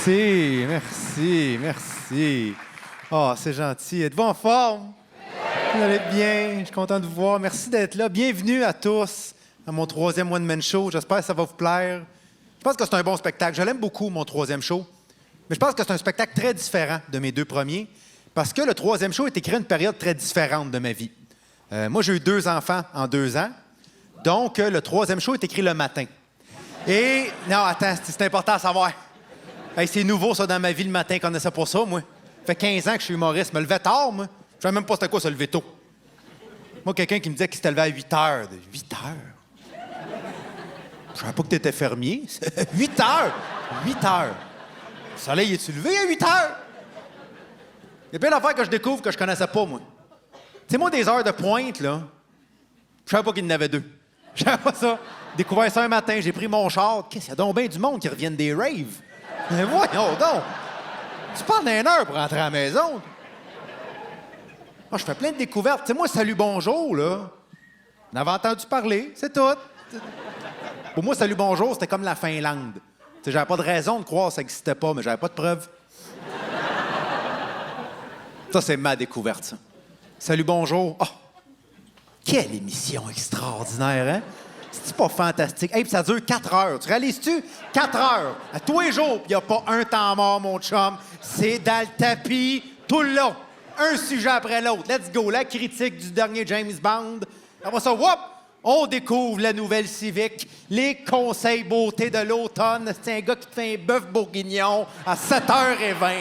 Merci, merci, merci. Oh, c'est gentil. Êtes-vous en forme? Vous allez bien? Je suis content de vous voir. Merci d'être là. Bienvenue à tous à mon troisième One Man Show. J'espère que ça va vous plaire. Je pense que c'est un bon spectacle. Je l'aime beaucoup, mon troisième show. Mais je pense que c'est un spectacle très différent de mes deux premiers parce que le troisième show est écrit à une période très différente de ma vie. Moi, j'ai eu 2 enfants en 2 ans. Donc, le troisième show est écrit le matin. Et... Non, attends, c'est important à savoir. Hey, c'est nouveau, ça, dans ma vie, le matin, je connaissais pas ça, moi. Ça fait 15 ans que je suis humoriste. Je me levais tard, moi. Je savais même pas c'était quoi, se lever tôt. Moi, quelqu'un qui me disait qu'il s'était levé à 8 heures. 8 heures? Je savais pas que t'étais fermier. 8 heures! 8 heures. Le soleil, est-tu levé à 8 heures? Il y a plein d'affaires que je découvre que je connaissais pas, moi. Tu sais, moi, des heures de pointe, là, je savais pas qu'il y en avait 2. Je savais pas ça. J'ai découvert ça un matin, j'ai pris mon char. Qu'est-ce qu'il y a donc bien du monde qui reviennent des raves? Mais voyons donc! Tu parles d'une heure pour rentrer à la maison. Moi, je fais plein de découvertes. Tu sais, moi, salut, bonjour, là. On avait entendu parler, c'est tout. Pour moi, salut, bonjour, c'était comme la Finlande. Tu sais, j'avais pas de raison de croire que ça n'existait pas, mais j'avais pas de preuves. Ça, c'est ma découverte, ça. Salut, bonjour. Oh! Quelle émission extraordinaire, hein? C'est pas fantastique? Hey, puis ça dure 4 heures. Tu réalises-tu? 4 heures. À tous les jours, puis il n'y a pas un temps mort, mon chum. C'est dans le tapis, tout le long. Un sujet après l'autre. Let's go. La critique du dernier James Bond. Après ça, whoop! On découvre la nouvelle Civic. Les conseils beauté de l'automne. C'est un gars qui te fait un bœuf bourguignon à 7h20.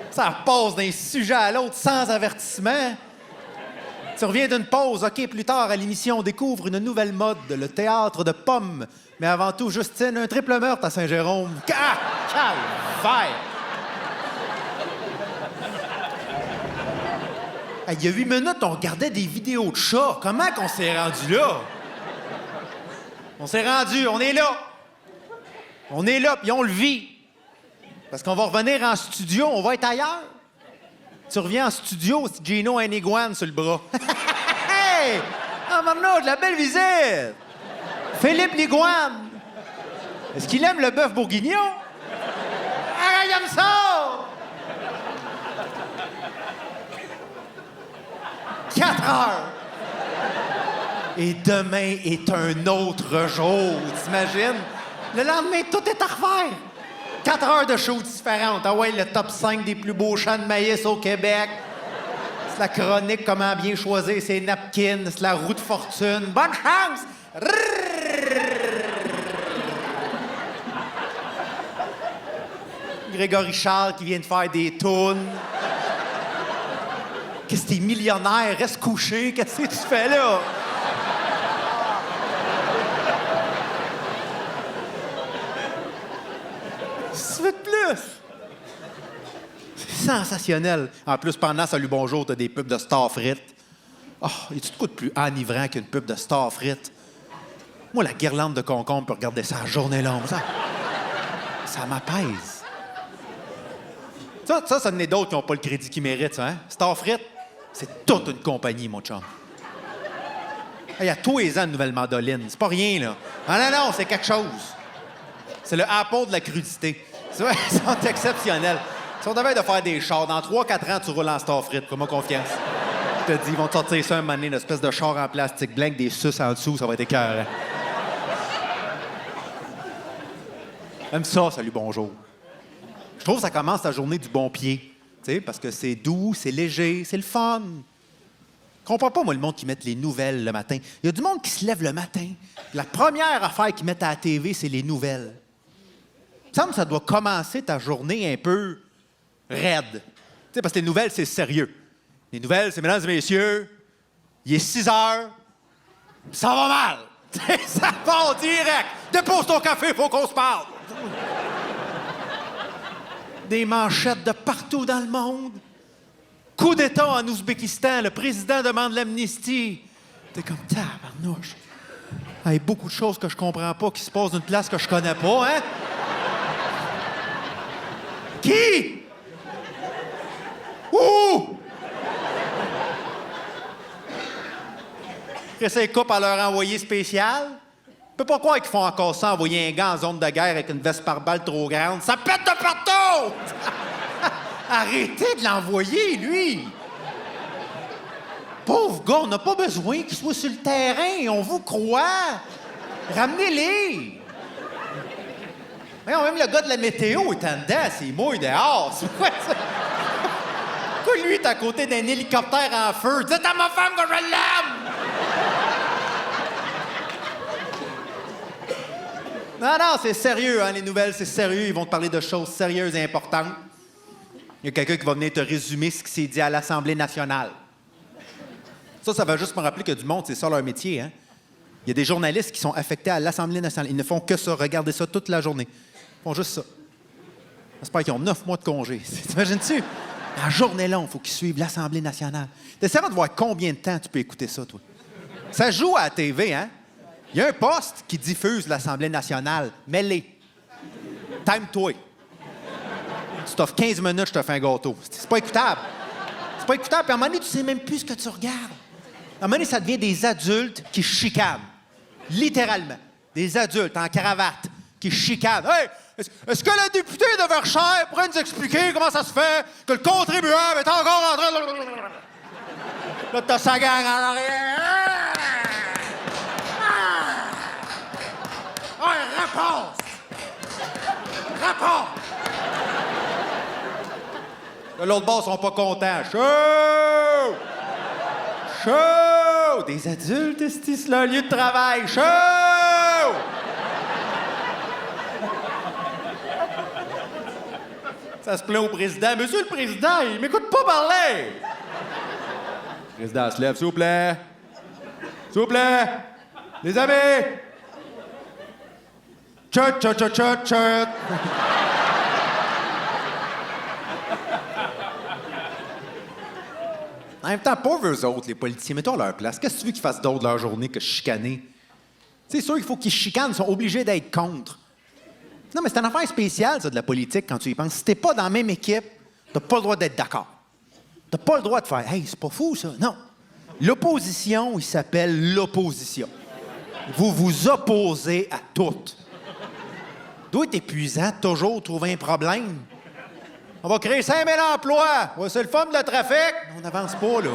Ça passe d'un sujet à l'autre sans avertissement. Tu reviens d'une pause. OK, plus tard à l'émission, on découvre une nouvelle mode, le théâtre de pommes. Mais avant tout, Justine, un triple meurtre à Saint-Jérôme. Ah! Calvaire! Il y a 8 minutes, on regardait des vidéos de chats. Comment qu'on s'est rendu là? On s'est rendu, on est là. On est là, puis on le vit. Parce qu'on va revenir en studio, on va être ailleurs. Tu reviens en studio, c'est Gino a un iguane sur le bras. Hey! Ah, Marnaud, de la belle visite! Philippe l'iguane! Est-ce qu'il aime le bœuf bourguignon? Ah, il aime ça! 4 heures! Et demain est un autre jour, t'imagines? Le lendemain, tout est à refaire. 4 heures de shows différentes. Ah ouais, le top 5 des plus beaux champs de maïs au Québec. C'est la chronique comment bien choisir ses napkins. C'est la roue de fortune. Bonne chance! Grégory Charles qui vient de faire des tunes. Qu'est-ce que t'es millionnaire? Reste couché. Qu'est-ce que tu fais là? Tu veux de plus? C'est sensationnel. En plus, pendant Salut Bonjour, t'as des pubs de Star frites. Oh, y-tu de quoi de plus enivrant qu'une pub de Star frites? Moi, la guirlande de concombre peut regarder ça à journée longue. Ça m'apaise. Ça, ça en est d'autres qui n'ont pas le crédit qu'ils méritent, ça, hein? Star frites, c'est toute une compagnie, mon chum. Il y a tous les ans une nouvelle mandoline. C'est pas rien, là. Ah non, c'est quelque chose. C'est le Apple de la crudité. C'est vrai, ils sont exceptionnels. Si on devait de faire des chars, dans 3-4 ans, tu roules en Star frites. Fais-moi confiance. Je te dis, ils vont te sortir ça un moment donné, une espèce de char en plastique blanc avec des suces en dessous, ça va être écœurant. Même ça, salut, bonjour. Je trouve que ça commence ta journée du bon pied. Tu sais, parce que c'est doux, c'est léger, c'est le fun. Je comprends pas, moi, le monde qui met les nouvelles le matin. Il y a du monde qui se lève le matin. La première affaire qu'ils mettent à la TV, c'est les nouvelles. Il me semble que ça doit commencer ta journée un peu raide. Tu sais, parce que les nouvelles, c'est sérieux. Les nouvelles, c'est, mesdames et messieurs, il est 6 heures, ça va mal. Ça part direct. Dépose ton café, faut qu'on se parle. Des manchettes de partout dans le monde. Coup d'État en Ouzbékistan, le président demande l'amnistie. T'es comme, tabarnouche. Il y a beaucoup de choses que je comprends pas qui se passent d'une place que je connais pas, hein? Qui? Où? Après ça, ils coupent à leur envoyé spécial. Je peux pas croire qu'ils font encore ça, envoyer un gars en zone de guerre avec une veste par balle trop grande. Ça pète de partout! Arrêtez de l'envoyer, lui! Pauvre gars, on n'a pas besoin qu'il soit sur le terrain. On vous croit. Ramenez-les. Voyons, même le gars de la météo est en dedans. C'est mouille dehors. C'est quoi ça? Pourquoi lui est à côté d'un hélicoptère en feu? Dites à ma femme que je l'aime! Non, c'est sérieux, hein, les nouvelles, c'est sérieux. Ils vont te parler de choses sérieuses et importantes. Il y a quelqu'un qui va venir te résumer ce qui s'est dit à l'Assemblée nationale. Ça va juste me rappeler que du monde, c'est ça leur métier, hein? Il y a des journalistes qui sont affectés à l'Assemblée nationale. Ils ne font que ça, regarder ça toute la journée. Ils font juste ça. J'espère qu'ils ont 9 mois de congé. T'imagines-tu? La journée longue, il faut qu'ils suivent l'Assemblée nationale. T'essaieras de voir combien de temps tu peux écouter ça, toi. Ça joue à la TV, hein? Il y a un poste qui diffuse l'Assemblée nationale. Mets-les. Time-toi. Tu t'offres 15 minutes, je te fais un gâteau. C'est pas écoutable. C'est pas écoutable. Puis à un moment donné, tu sais même plus ce que tu regardes. À un moment donné, ça devient des adultes qui chicanent. Littéralement. Des adultes en cravate qui chicanent. Hey! Est-ce que le député de Verchères pourrait nous expliquer comment ça se fait que le contribuable est encore en train de... Là, t'as sa gang en arrière. Ouais, réponse! Réponse! Là, l'autre bord sont pas contents. Chaud! Chaud! Des adultes, c'est là, lieu de travail. Chaud! Ça se plaint au président. Monsieur le président, il m'écoute pas parler! Le président se lève, s'il vous plaît. S'il vous plaît! Les amis! Chut, chut, chut, chut, chut! En même temps, pauvres eux autres, les politiciens, mettons à leur place. Qu'est-ce que tu veux qu'ils fassent d'autre de leur journée que chicaner? C'est sûr qu'il faut qu'ils chicanent, ils sont obligés d'être contre. Non, mais c'est une affaire spéciale, ça, de la politique, quand tu y penses. Si t'es pas dans la même équipe, t'as pas le droit d'être d'accord. T'as pas le droit de faire « Hey, c'est pas fou, ça! » Non. L'opposition, il s'appelle l'opposition. Vous vous opposez à tout. Doit être épuisant de toujours trouver un problème. On va créer 5 000 emplois. Ouais, c'est le fun de le trafic. On n'avance pas, là.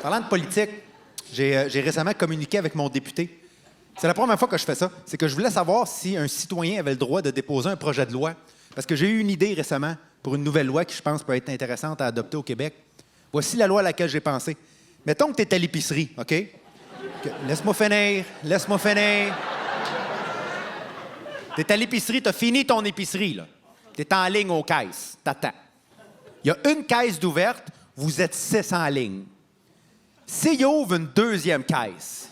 Parlant de politique, j'ai récemment communiqué avec mon député. C'est la première fois que je fais ça. C'est que je voulais savoir si un citoyen avait le droit de déposer un projet de loi. Parce que j'ai eu une idée récemment pour une nouvelle loi qui, je pense, peut être intéressante à adopter au Québec. Voici la loi à laquelle j'ai pensé. Mettons que tu es à l'épicerie, OK? Laisse-moi finir. T'es à l'épicerie, t'as fini ton épicerie, là. T'es en ligne aux caisses, t'attends. Il y a une caisse d'ouverte, vous êtes 6 en ligne. S'il ouvre une deuxième caisse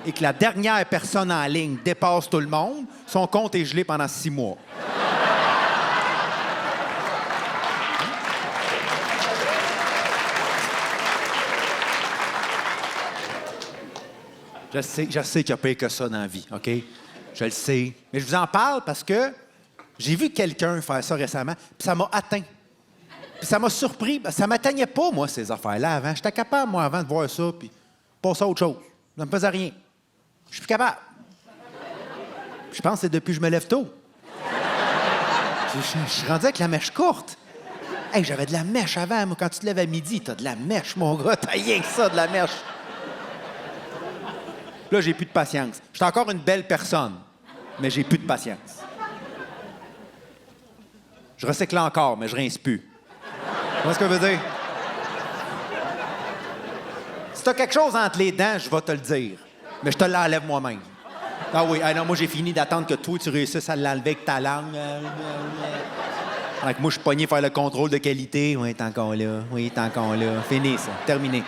et que la dernière personne en ligne dépasse tout le monde, son compte est gelé pendant 6 mois. Je sais qu'il y a pire que ça dans la vie, OK? Je le sais. Mais je vous en parle parce que j'ai vu quelqu'un faire ça récemment, puis ça m'a atteint. Puis ça m'a surpris. Ça m'atteignait pas, moi, ces affaires-là, avant. J'étais capable, moi, avant, de voir ça, puis passer à autre chose. Ça me faisait rien. Je suis plus capable. Je pense que c'est depuis que je me lève tôt. Je suis rendu avec la mèche courte. Hey, j'avais de la mèche avant, moi. Quand tu te lèves à midi, t'as de la mèche, mon gars. T'as rien que ça, de la mèche. Là, j'ai plus de patience. Je suis encore une belle personne, mais j'ai plus de patience. Je recycle encore, mais je rince plus. Tu vois ce que je veux dire? Si t'as quelque chose entre les dents, je vais te le dire. Mais je te l'enlève moi-même. Ah oui, non, moi, j'ai fini d'attendre que toi, tu réussisses à l'enlever avec ta langue. Moi, je suis pogné faire le contrôle de qualité. Oui, t'es encore là. Oui, t'es encore là. Fini, ça. Terminé.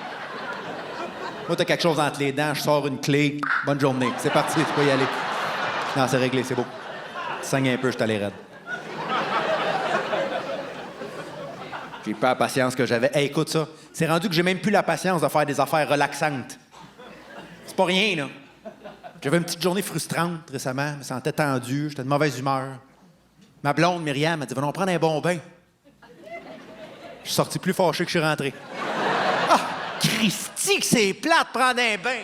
Moi, t'as quelque chose entre les dents, je sors une clé. Bonne journée. C'est parti, tu peux y aller. Non, c'est réglé, c'est beau. Tu saignes un peu, je t'allais raide. J'ai pas la patience que j'avais. Hey, écoute ça. C'est rendu que j'ai même plus la patience de faire des affaires relaxantes. C'est pas rien, là. J'avais une petite journée frustrante récemment. Je me sentais tendu. J'étais de mauvaise humeur. Ma blonde, Myriam, m'a dit, venons prendre un bon bain. Je suis sorti plus fâché que je suis rentré. Ah! Christy, que c'est plate prendre un bain!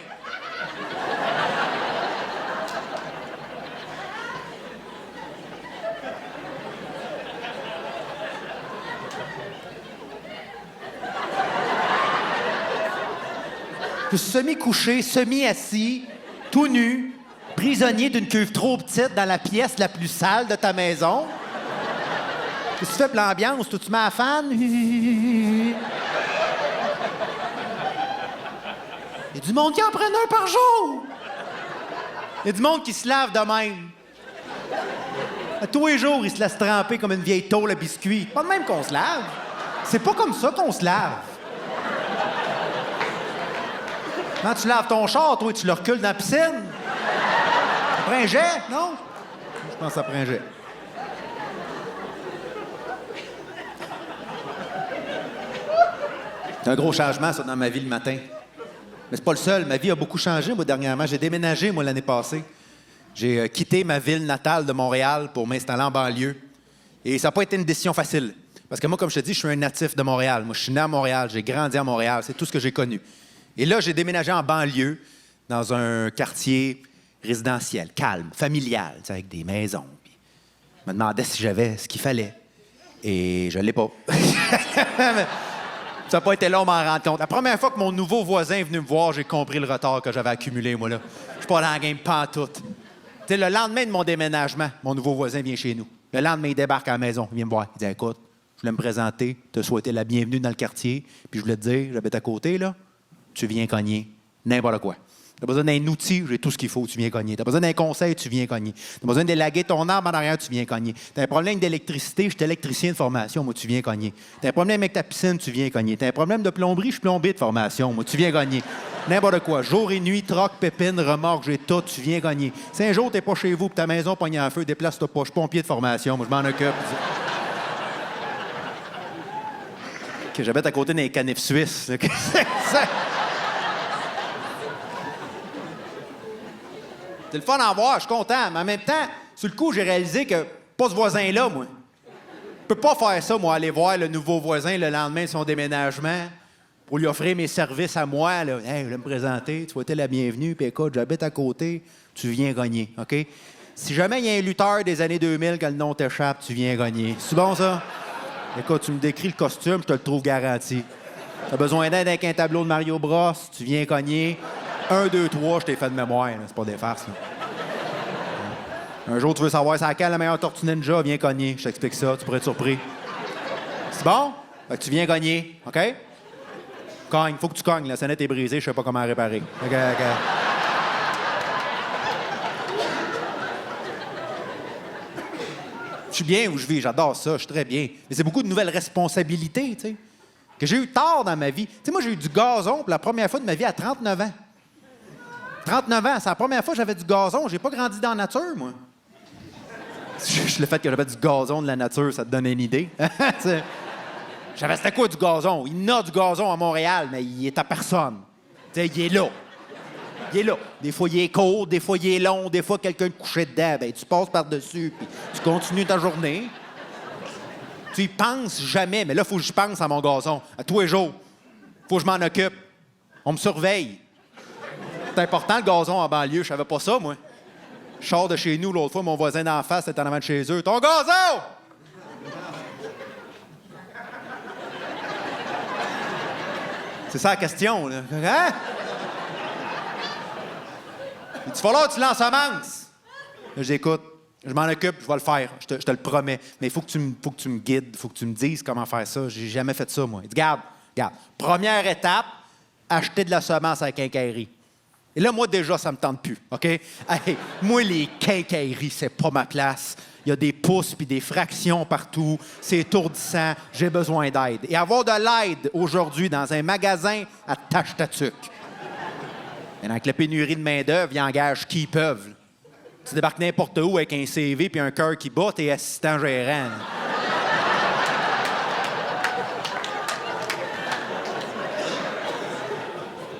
Je suis semi-couché, semi-assis, tout nu, prisonnier d'une cuve trop petite dans la pièce la plus sale de ta maison. Qu'est-ce que tu fais pour l'ambiance? Tu mets à fan? Il y a du monde qui en prenne un par jour! Il y a du monde qui se lave de même. À tous les jours, il se laisse tremper comme une vieille tôle à biscuits. Pas de même qu'on se lave. C'est pas comme ça qu'on se lave. Quand tu laves ton char, toi, tu le recules dans la piscine. Ça prend un jet, non? Je pense que ça prend un jet. C'est un gros changement, ça, dans ma vie le matin. Mais c'est pas le seul. Ma vie a beaucoup changé, moi, dernièrement. J'ai déménagé, moi, l'année passée. J'ai quitté ma ville natale de Montréal pour m'installer en banlieue. Et ça n'a pas été une décision facile. Parce que moi, comme je te dis, je suis un natif de Montréal. Moi, je suis né à Montréal, j'ai grandi à Montréal. C'est tout ce que j'ai connu. Et là, j'ai déménagé en banlieue, dans un quartier résidentiel, calme, familial, avec des maisons. Puis, je me demandais si j'avais ce qu'il fallait. Et je l'ai pas. Ça n'a pas été long, m'en rendre compte. La première fois que mon nouveau voisin est venu me voir, j'ai compris le retard que j'avais accumulé, moi, là. Je suis pas dans la game pantoute. Tu sais, le lendemain de mon déménagement, mon nouveau voisin vient chez nous. Le lendemain, il débarque à la maison, il vient me voir. Il dit, écoute, je voulais me présenter, te souhaiter la bienvenue dans le quartier, puis je voulais te dire, j'habite à côté, là. Tu viens cogner n'importe quoi. Tu as besoin d'un outil, j'ai tout ce qu'il faut, tu viens cogner. Tu as besoin d'un conseil, tu viens cogner. Tu as besoin d'élaguer ton arbre en arrière, tu viens cogner. Tu as un problème d'électricité, je suis électricien de formation, moi, tu viens cogner. Tu as un problème avec ta piscine, tu viens cogner. Tu as un problème de plomberie, je suis plombier de formation, moi, tu viens cogner. N'importe quoi. Jour et nuit, troc, pépine, remorque, j'ai tout, tu viens cogner. Si un jour, tu n'es pas chez vous, puis ta maison pogne en feu, déplace-toi pas, je suis pompier de formation, moi, je m'en occupe. OK, j'habite à côté d'un canif suisse. C'est le fun d'en voir, je suis content. Mais en même temps, sur le coup, j'ai réalisé que pas ce voisin-là, moi. Je peux pas faire ça, moi, aller voir le nouveau voisin le lendemain de son déménagement pour lui offrir mes services à moi. Là. Hey, je vais me présenter, tu souhaitais la bienvenue, puis écoute, j'habite à côté, tu viens gagner, OK? Si jamais il y a un lutteur des années 2000 que le nom t'échappe, tu viens gagner. C'est bon, ça? Écoute, tu me décris le costume, je te le trouve garanti. T'as besoin d'aide avec un tableau de Mario Bros, tu viens cogner. 1, 2, 3, je t'ai fait de mémoire. Là. C'est pas des farces. Là. Un jour, tu veux savoir c'est laquelle la meilleure tortue ninja, viens cogner. Je t'explique ça, tu pourrais être surpris. C'est bon? Fait que tu viens cogner, OK? Cogne, faut que tu cognes. La sonnette est brisée, je sais pas comment la réparer. OK. Je suis bien où je vis, j'adore ça, je suis très bien. Mais c'est beaucoup de nouvelles responsabilités, tu sais, que j'ai eu tard dans ma vie. Tu sais, moi, j'ai eu du gazon pour la première fois de ma vie à 39 ans. 39 ans, c'est la première fois que j'avais du gazon. J'ai pas grandi dans la nature, moi. Le fait que j'avais du gazon de la nature, ça te donne une idée. Je savais c'était quoi du gazon. Il y en a du gazon à Montréal, mais il est à personne. Tu sais, il est là. Il est là. Des fois, il est court, des fois, il est long, des fois, quelqu'un te couchait dedans. Ben, tu passes par-dessus, puis tu continues ta journée. Tu y penses jamais, mais là, il faut que j'y pense à mon gazon. À tous les jours. Faut que je m'en occupe. On me surveille. C'est important, le gazon en banlieue. Je savais pas ça, moi. Je sors de chez nous l'autre fois, mon voisin d'en face était en avant de chez eux. « Ton gazon! » C'est ça la question, là. Hein? Il dit, falloir que tu l'ensemences. Là, j'écoute. Je m'en occupe, je vais le faire. Je te le promets. Mais il faut que tu me guides, il faut que tu me dises comment faire ça. J'ai jamais fait ça, moi. Il dit, garde. Première étape, acheter de la semence à la quincaillerie. Et là, moi, déjà, ça me tente plus, OK? Hey, moi, les quincailleries, c'est pas ma place. Il y a des pouces puis des fractions partout. C'est étourdissant. J'ai besoin d'aide. Et avoir de l'aide aujourd'hui dans un magasin à Tâche-Tatuc. Mais avec la pénurie de main-d'œuvre, ils engagent qui ils peuvent. Tu débarques n'importe où avec un CV puis un cœur qui bat, t'es assistant gérant.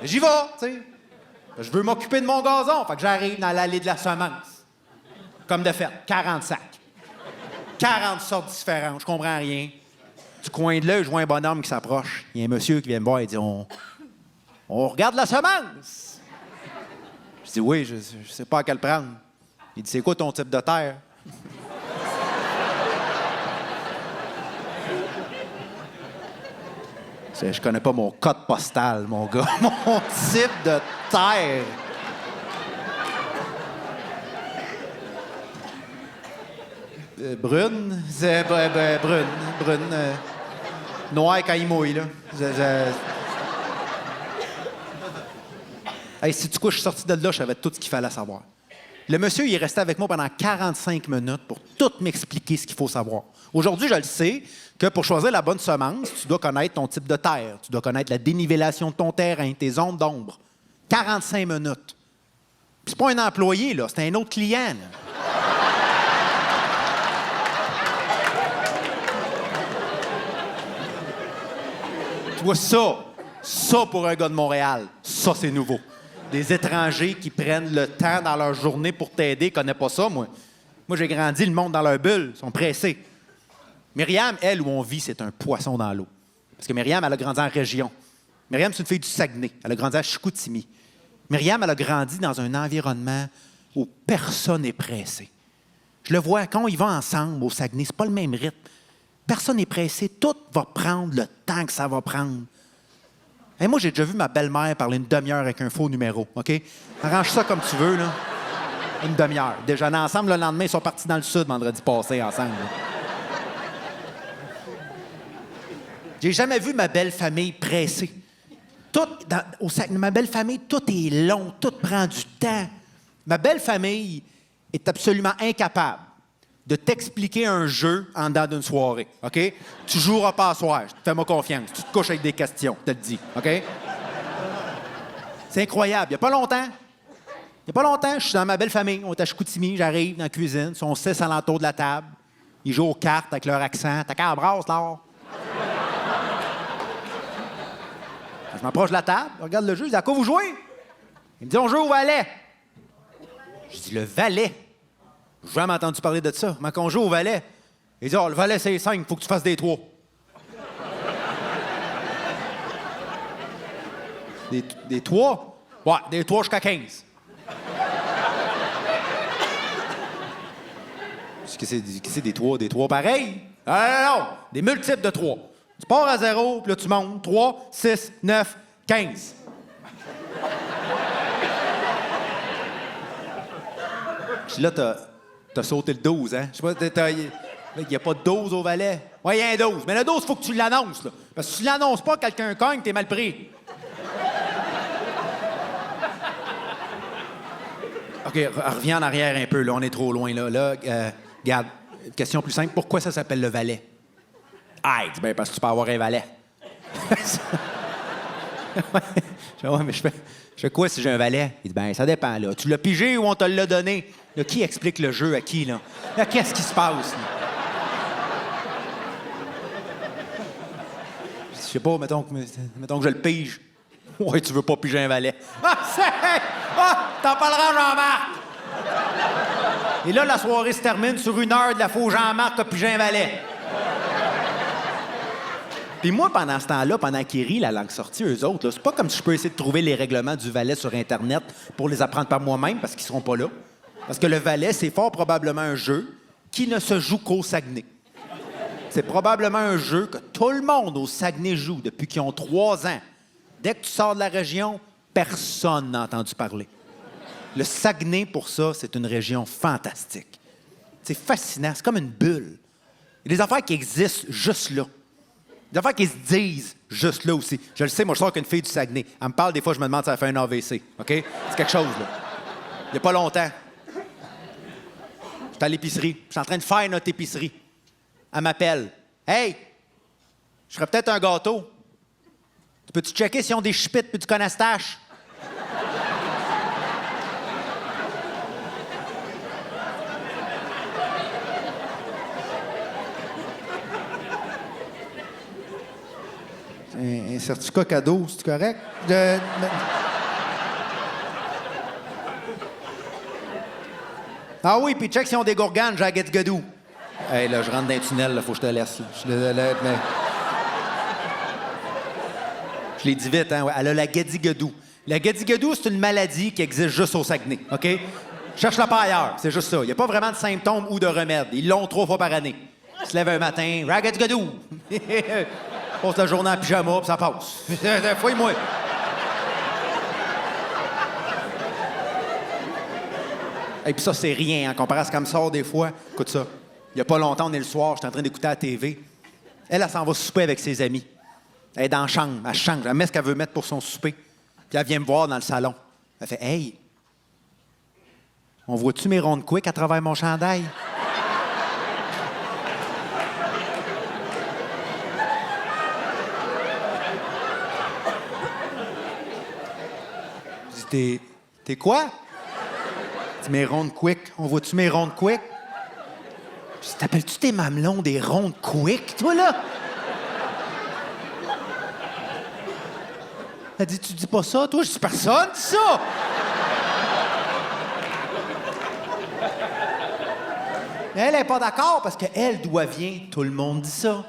J'y vais, tu sais. Je veux m'occuper de mon gazon, fait que j'arrive dans l'allée de la semence. Comme de fait, 40 sacs. 40 sortes différentes, je comprends rien. Du coin de l'œil, je vois un bonhomme qui s'approche. Il y a un monsieur qui vient me voir et dit on regarde la semence. Je dis oui, je sais pas à quelle prendre. Il dit c'est quoi ton type de terre? Je connais pas mon code postal, mon gars. Mon type de terre. Brune. C'est brune. Noir quand il mouille, là. Hey, si tu coup, je suis sorti de là, je savais tout ce qu'il fallait savoir. Le monsieur, il est resté avec moi pendant 45 minutes pour tout m'expliquer ce qu'il faut savoir. Aujourd'hui, je le sais que pour choisir la bonne semence, tu dois connaître ton type de terre, tu dois connaître la dénivellation de ton terrain, tes zones d'ombre. 45 minutes. Puis c'est pas un employé, là, c'est un autre client, là. Tu vois, ça pour un gars de Montréal, ça, c'est nouveau. Des étrangers qui prennent le temps dans leur journée pour t'aider, ne connaissent pas ça, moi. Moi, j'ai grandi le monde dans leur bulle, ils sont pressés. Myriam, elle, où on vit, c'est un poisson dans l'eau. Parce que Myriam, elle a grandi en région. Myriam, c'est une fille du Saguenay. Elle a grandi à Chicoutimi. Myriam, elle a grandi dans un environnement où personne n'est pressé. Je le vois, quand on y va ensemble au Saguenay, c'est pas le même rythme. Personne n'est pressé. Tout va prendre le temps que ça va prendre. Et moi, j'ai déjà vu ma belle-mère parler une demi-heure avec un faux numéro, OK? Arrange ça comme tu veux, là. Une demi-heure. Déjeuner ensemble, le lendemain, ils sont partis dans le sud vendredi passé ensemble. Là. J'ai jamais vu ma belle famille pressée. Ma belle famille, tout est long, tout prend du temps. Ma belle famille est absolument incapable de t'expliquer un jeu en dedans d'une soirée, OK? Tu joueras pas à soir, fais-moi confiance. Tu te couches avec des questions, je te le dis, OK? C'est incroyable. Il y a pas longtemps, je suis dans ma belle famille. On est à Chicoutimi, j'arrive dans la cuisine. Ils sont 6 alentour de la table. Ils jouent aux cartes avec leur accent. T'as qu'à la brasse, là. Je m'approche de la table, je regarde le jeu, je dis « À quoi vous jouez? » Il me dit « On joue au valet. » Je dis « Le valet? » J'ai jamais entendu parler de ça. Comment qu'on joue au valet? Il dit « Oh, le valet, c'est 5, il faut que tu fasses des 3. » Des 3? Ouais, des 3 jusqu'à 15. Qu'est-ce que c'est des 3? Des 3 pareils? Non, des multiples de 3. Tu pars à 0, puis là, tu montes. 3, 6, 9, 15. Puis là, t'as sauté le 12, hein? Je sais pas, il n'y a pas de 12 au valet. Oui, il y a un 12. Mais le 12, il faut que tu l'annonces, là. Parce que si tu l'annonces pas, quelqu'un cogne, t'es mal pris. OK, reviens en arrière un peu, là. On est trop loin, là. Regarde, question plus simple. Pourquoi ça s'appelle le valet? Ah, il dit, ben, parce que tu peux avoir un valet. Ouais, mais je fais quoi si j'ai un valet? Il dit, ben, ça dépend, là. Tu l'as pigé ou on te l'a donné? Là, qui explique le jeu à qui, là? Là, qu'est-ce qui se passe, là? Je sais pas, mettons que je le pige. Ouais, tu veux pas piger un valet. T'en parleras, Jean-Marc! Et là, la soirée se termine sur 1 heure de la faux Jean-Marc a pigé un valet. Puis moi, pendant ce temps-là, pendant qu'ils rient la langue sortie, eux autres, là, c'est pas comme si je peux essayer de trouver les règlements du valet sur Internet pour les apprendre par moi-même, parce qu'ils seront pas là. Parce que le valet, c'est fort probablement un jeu qui ne se joue qu'au Saguenay. C'est probablement un jeu que tout le monde au Saguenay joue depuis qu'ils ont 3 ans. Dès que tu sors de la région, personne n'a entendu parler. Le Saguenay, pour ça, c'est une région fantastique. C'est fascinant, c'est comme une bulle. Il y a des affaires qui existent juste là. Des affaires qui se disent juste là aussi. Je le sais, moi, je sors qu'une fille du Saguenay. Elle me parle, des fois, je me demande si elle fait un AVC. OK? C'est quelque chose, là. Il n'y a pas longtemps. J'étais à l'épicerie. Je suis en train de faire notre épicerie. Elle m'appelle. « Hey! Je ferais peut-être un gâteau. Tu peux-tu checker s'ils ont des chipites puis du conastache? » Un certificat cadeau, c'est correct? Ah oui, puis check s'ils ont des gourganes, j'ai à Get Gadou. Hey, là, je rentre dans un tunnel, là, faut que je te laisse. Là. Je suis désolé, mais... Je l'ai dit vite, hein? Ouais. Elle a la Gadigadou. La Gadigadou, c'est une maladie qui existe juste au Saguenay, OK? Cherche-la pas ailleurs, c'est juste ça. Il n'y a pas vraiment de symptômes ou de remèdes. Ils l'ont 3 fois par année. Ils se lèvent un matin, Ragadigadou! Passe la journée en pyjama, puis ça passe. Fouille-moi. Et puis ça, c'est rien, en comparé à ce qu'elle me sort des fois. Écoute ça. Il n'y a pas longtemps, on est le soir, j'étais en train d'écouter la TV. Elle s'en va souper avec ses amis. Elle est dans la chambre, elle change, elle met ce qu'elle veut mettre pour son souper. Puis elle vient me voir dans le salon. Elle fait « Hey, on voit-tu mes rondes quick à travers mon chandail? » Je dis « T'es quoi? » Je dis « Mes rondes quick, on voit-tu mes rondes quick? » Je dis « T'appelles-tu tes mamelons des rondes quick, toi, là? » Elle dit, tu dis pas ça, toi? Je dis, personne dit ça! Mais elle n'est pas d'accord parce qu'elle, d'où elle vient, tout le monde dit ça.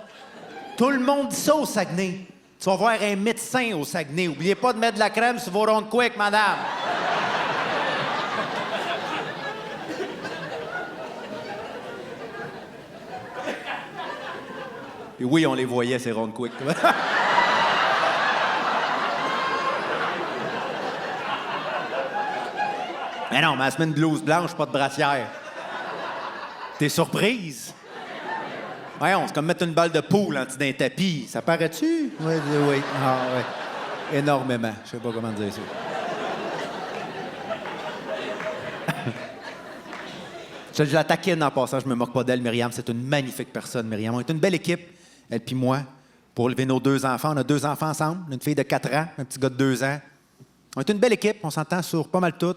Tout le monde dit ça au Saguenay. Tu vas voir un médecin au Saguenay. Oubliez pas de mettre de la crème sur vos rondes quick, madame. Et oui, on les voyait, ces rondes quick. Mais non, mais elle se met une blouse blanche, pas de brassière. T'es surprise? Voyons, c'est comme mettre une balle de poule en dessous d'un tapis. Ça paraît-tu? Oui, oui. Ah, oui. Énormément. Je sais pas comment dire ça. Je la taquine en passant, je me moque pas d'elle, Myriam. C'est une magnifique personne, Myriam. On est une belle équipe, elle puis moi, pour élever nos 2 enfants. On a 2 enfants ensemble, une fille de 4 ans, un petit gars de 2 ans. On est une belle équipe, on s'entend sur pas mal tout.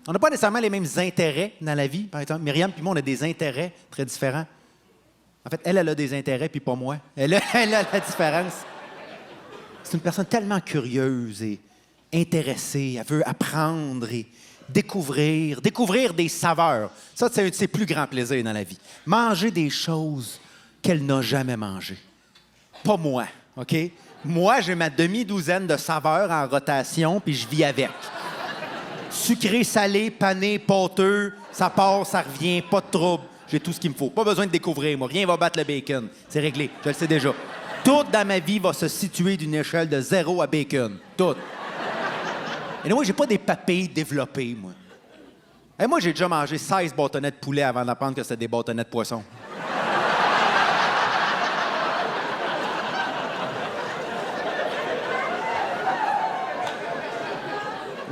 On n'a pas nécessairement les mêmes intérêts dans la vie. Par exemple, Myriam puis moi, on a des intérêts très différents. En fait, elle a des intérêts, puis pas moi. Elle a la différence. C'est une personne tellement curieuse et intéressée. Elle veut apprendre et découvrir des saveurs. Ça, c'est un de ses plus grands plaisirs dans la vie. Manger des choses qu'elle n'a jamais mangées. Pas moi, OK? Moi, j'ai ma demi-douzaine de saveurs en rotation, puis je vis avec. Sucré, salé, pané, pâteux, ça passe, ça revient, pas de trouble. J'ai tout ce qu'il me faut. Pas besoin de découvrir, moi. Rien va battre le bacon. C'est réglé, je le sais déjà. Tout dans ma vie va se situer d'une échelle de 0 à bacon. Tout. Et moi, j'ai pas des papilles développées, moi. Et moi, j'ai déjà mangé 16 bâtonnets de poulet avant d'apprendre que c'était des bâtonnets de poisson.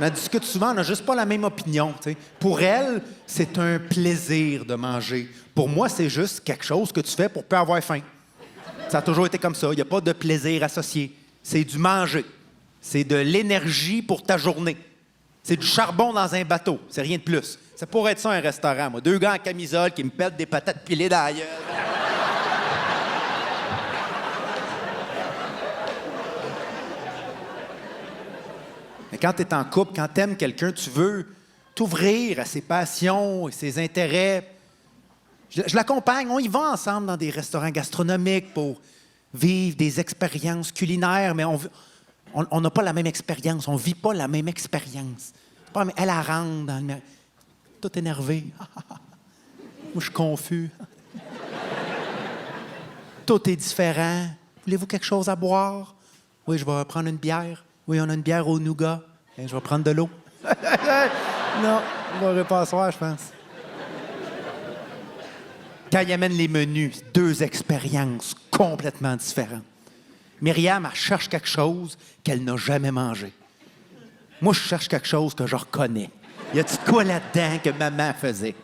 On en discute souvent, on n'a juste pas la même opinion. T'sais. Pour elle, c'est un plaisir de manger. Pour moi, c'est juste quelque chose que tu fais pour pas avoir faim. Ça a toujours été comme ça. Il n'y a pas de plaisir associé. C'est du manger. C'est de l'énergie pour ta journée. C'est du charbon dans un bateau. C'est rien de plus. Ça pourrait être ça, un restaurant, moi. 2 gars en camisole qui me pètent des patates pilées dans la gueule. Mais quand tu es en couple, quand tu aimes quelqu'un, tu veux t'ouvrir à ses passions et ses intérêts. Je l'accompagne. On y va ensemble dans des restaurants gastronomiques pour vivre des expériences culinaires, mais on n'a pas la même expérience. On ne vit pas la même expérience. Elle rentre dans le... Tout énervé. Moi, je suis confus. Tout est différent. Voulez-vous quelque chose à boire? Oui, je vais prendre une bière. Oui, on a une bière au nougat. Je vais prendre de l'eau. Non, on n'aurait pas à soir, je pense. Quand il amène les menus, 2 expériences complètement différentes. Myriam, elle cherche quelque chose qu'elle n'a jamais mangé. Moi, je cherche quelque chose que je reconnais. Y a-t-il quoi là-dedans que maman faisait?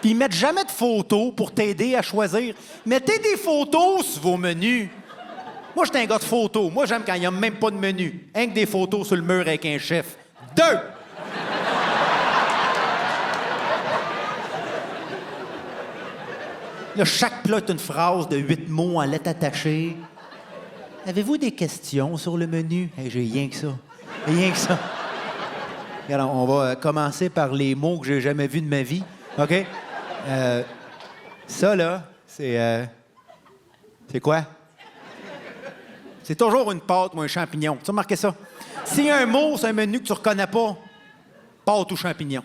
Puis ils mettent jamais de photos pour t'aider à choisir. Mettez des photos sur vos menus. Moi, je suis un gars de photos. Moi, j'aime quand il n'y a même pas de menu. Rien que des photos sur le mur avec un chef. 2! Là, chaque plat est une phrase de 8 mots en lettres attachées. Avez-vous des questions sur le menu? Hey, j'ai rien que ça. Rien que ça. Alors, on va commencer par les mots que j'ai jamais vus de ma vie. OK? Ça, là, c'est... c'est quoi? C'est toujours une pâte ou un champignon. Tu as remarqué ça? S'il y a un mot sur un menu que tu reconnais pas, pâte ou champignon.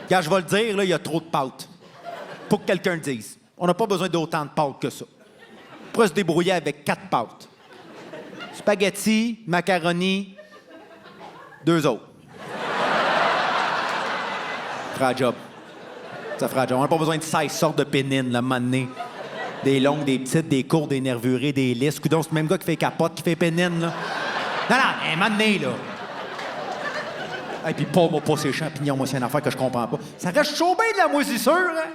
Quand je vais le dire, là, il y a trop de pâtes. Faut que quelqu'un le dise. On n'a pas besoin d'autant de pâtes que ça. On pourrait se débrouiller avec 4 pâtes. Spaghetti, macaroni, 2 autres. Ça fera le job. Ça fera le job. On n'a pas besoin de 16 sortes de pénines, là, à un moment donné. Des longues, des petites, des courtes, des nervurées, des lisses. Coudon, c'est le même gars qui fait capote, qui fait pénine, là. Non, un moment donné, là. Et puis pas ces champignons, moi, c'est une affaire que je comprends pas. Ça reste chaud bien de la moisissure, hein?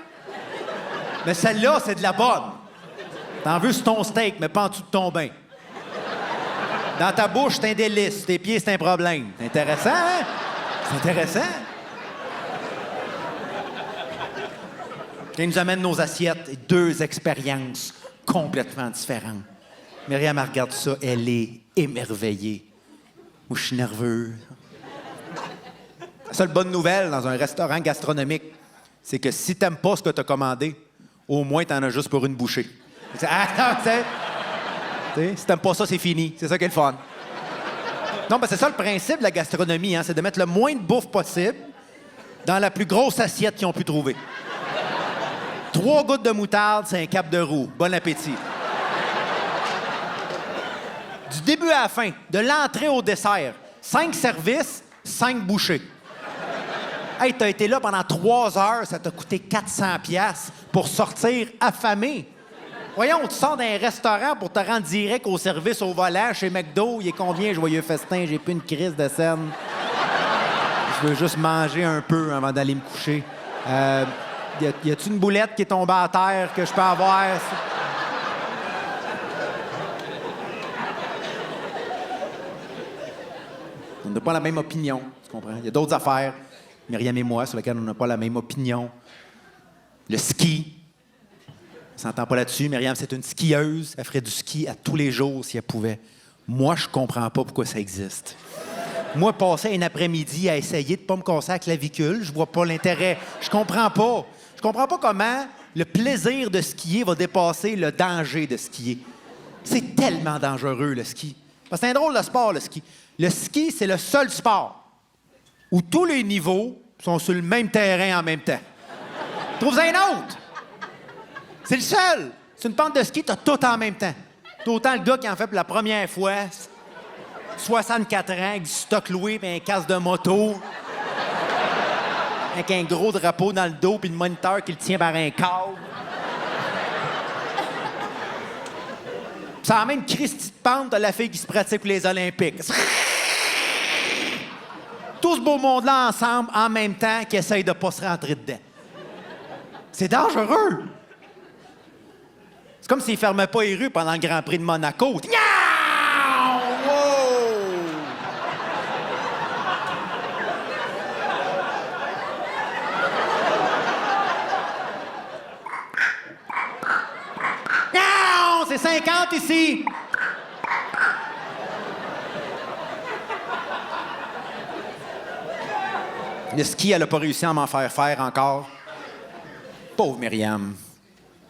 Mais celle-là, c'est de la bonne. T'en veux sur ton steak, mais pas en dessous de ton bain. Dans ta bouche, c'est un délice. Tes pieds, c'est un problème. C'est intéressant, hein? C'est intéressant. Et nous amène nos assiettes et 2 expériences complètement différentes. Myriam, elle regarde ça, elle est émerveillée. Moi, je suis nerveux. La seule bonne nouvelle dans un restaurant gastronomique, c'est que si t'aimes pas ce que t'as commandé, au moins t'en as juste pour une bouchée. Attends, tu sais, si t'aimes pas ça, c'est fini. C'est ça qui est le fun. Non, ben c'est ça le principe de la gastronomie, hein, c'est de mettre le moins de bouffe possible dans la plus grosse assiette qu'ils ont pu trouver. 3 gouttes de moutarde, c'est un cap de roue. Bon appétit. Du début à la fin, de l'entrée au dessert, 5 services, 5 bouchées. Hey, t'as été là pendant 3 heures, ça t'a coûté 400$ pour sortir affamé. Voyons, tu sors d'un restaurant pour te rendre direct au service au volant chez McDo. Il est combien, joyeux festin? J'ai plus une crise de scène. Je veux juste manger un peu avant d'aller me coucher. Y a-tu une boulette qui est tombée à terre que je peux avoir? On n'a pas la même opinion, tu comprends? Il y a d'autres affaires, Myriam et moi, sur lesquelles on n'a pas la même opinion. Le ski. On s'entend pas là-dessus. Myriam, c'est une skieuse. Elle ferait du ski à tous les jours si elle pouvait. Moi, je comprends pas pourquoi ça existe. Moi, passer un après-midi à essayer de pas me casser la clavicule, je vois pas l'intérêt. Je comprends pas. Je comprends pas comment le plaisir de skier va dépasser le danger de skier. C'est tellement dangereux, le ski. Parce que c'est un drôle de sport, le ski. Le ski, c'est le seul sport où tous les niveaux sont sur le même terrain en même temps. Trouve-en un autre! C'est le seul! C'est une pente de ski, t'as tout en même temps. T'as autant le gars qui en fait pour la première fois, 64 ans, avec du stock loué, puis un casque de moto, avec un gros drapeau dans le dos, puis le moniteur qui le tient par un câble. C'est la même Christie de pente de la fille qui se pratique pour les Olympiques. Tout ce beau monde-là ensemble, en même temps, qui essaye de pas se rentrer dedans. C'est dangereux! C'est comme s'ils fermaient pas les rues pendant le Grand Prix de Monaco. Niaou! Wow! Niaou! C'est 50 ici! Le ski, elle n'a pas réussi à m'en faire faire encore. Pauvre Myriam.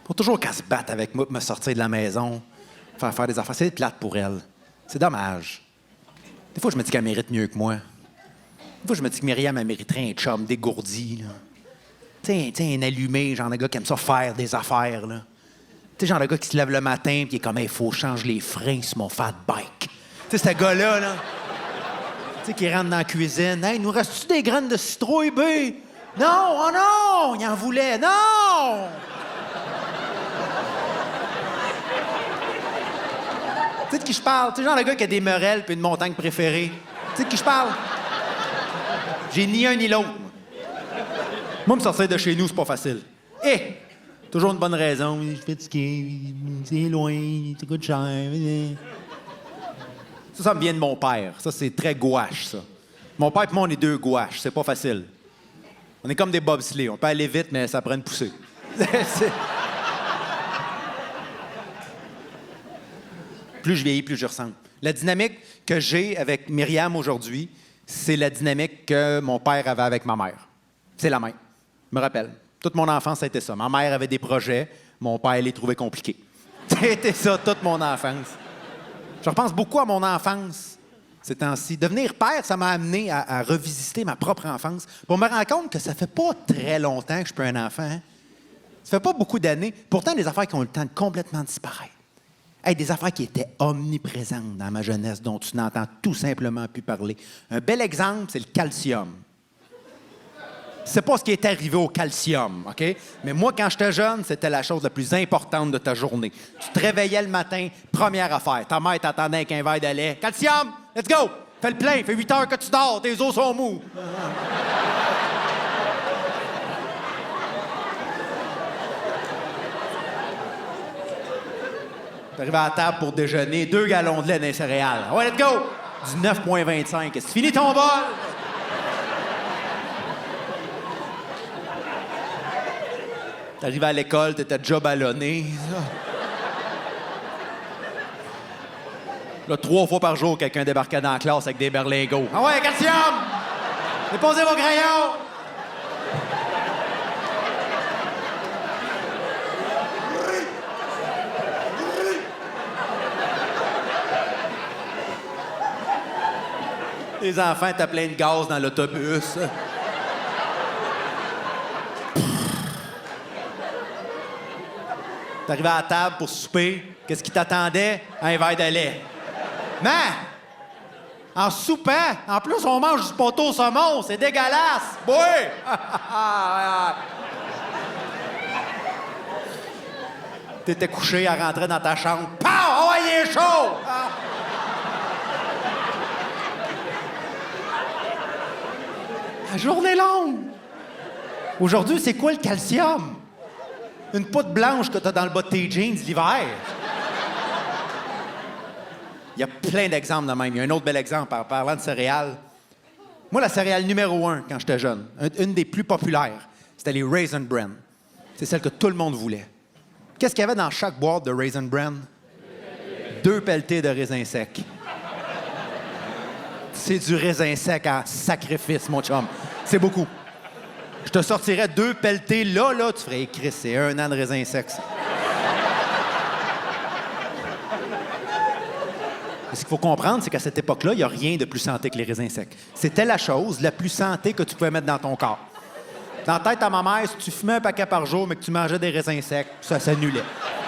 Faut toujours qu'elle se batte avec moi pour me sortir de la maison, faire des affaires. C'est plate pour elle. C'est dommage. Des fois, je me dis qu'elle mérite mieux que moi. Des fois, je me dis que Myriam, elle mériterait un chum dégourdi, là. Tu sais, un allumé, genre de gars qui aime ça faire des affaires, là. Tu sais, genre de gars qui se lève le matin puis qui est comme, il faut changer les freins sur mon fat bike. Tu sais, ce gars-là, là. Tu sais, qui rentre dans la cuisine. Hey, nous reste-tu des graines de citrouille, B? Non, oh non! Il en voulait, non! Tu sais de qui je parle? Tu sais, genre le gars qui a des merelles puis une montagne préférée. Tu sais de qui je parle? J'ai ni un ni l'autre. Moi, me sortir de chez nous, c'est pas facile. Toujours une bonne raison. Je suis fatigué, c'est loin, ça coûte cher. Ça me vient de mon père. Ça, c'est très gouache, ça. Mon père et moi, on est 2 gouaches. C'est pas facile. On est comme des bobsleighs. On peut aller vite, mais ça prend une poussée. Plus je vieillis, plus je ressemble. La dynamique que j'ai avec Myriam aujourd'hui, c'est la dynamique que mon père avait avec ma mère. C'est la même. Je me rappelle. Toute mon enfance, ça a été ça. Ma mère avait des projets, mon père les trouvait compliqués. C'était ça, toute mon enfance. Je repense beaucoup à mon enfance ces temps-ci. Devenir père, ça m'a amené à revisiter ma propre enfance pour me rendre compte que ça fait pas très longtemps que je suis un enfant. Hein? Ça fait pas beaucoup d'années. Pourtant, des affaires qui ont le temps de complètement disparaître. Hey, des affaires qui étaient omniprésentes dans ma jeunesse, dont tu n'entends tout simplement plus parler. Un bel exemple, c'est le calcium. C'est pas ce qui est arrivé au calcium, OK? Mais moi, quand j'étais jeune, c'était la chose la plus importante de ta journée. Tu te réveillais le matin, première affaire. Ta mère t'attendait avec un verre de lait. Calcium, let's go! Fais le plein, fait 8 heures que tu dors, tes os sont mous. T'arrives à la table pour déjeuner, 2 gallons de lait dans les céréales. Ouais, let's go! Du 9,25. Est-ce que tu finis ton bol? T'arrives à l'école, t'étais déjà ballonné. Là, 3 fois par jour, quelqu'un débarquait dans la classe avec des berlingots. Ah ouais, calcium! Déposez vos crayons! Les enfants étaient pleins de gaz dans l'autobus. T'arrivais à la table pour souper. Qu'est-ce qui t'attendait? Un verre de lait. Mais, en soupant, en plus, on mange du poteau au saumon. C'est dégueulasse. Oui! T'étais couché à rentrer dans ta chambre. Pow! Oh, il est chaud! La journée longue. Aujourd'hui, c'est quoi le calcium? Une poudre blanche que tu as dans le bas de tes jeans l'hiver. Il y a plein d'exemples de même. Il y a un autre bel exemple en parlant de céréales. Moi, la céréale numéro 1 quand j'étais jeune, une des plus populaires, c'était les Raisin Bran. C'est celle que tout le monde voulait. Qu'est-ce qu'il y avait dans chaque boîte de Raisin Bran? 2 pelletés de raisins secs. C'est du raisin sec en sacrifice, mon chum. C'est beaucoup. Je te sortirais 2 pelletés là, tu ferais écrire, c'est 1 an de raisin sec, ça. Ce qu'il faut comprendre, c'est qu'à cette époque-là, il n'y a rien de plus santé que les raisins secs. C'était la chose la plus santé que tu pouvais mettre dans ton corps. Dans la tête à ma mère, si tu fumais un paquet par jour, mais que tu mangeais des raisins secs, ça s'annulait.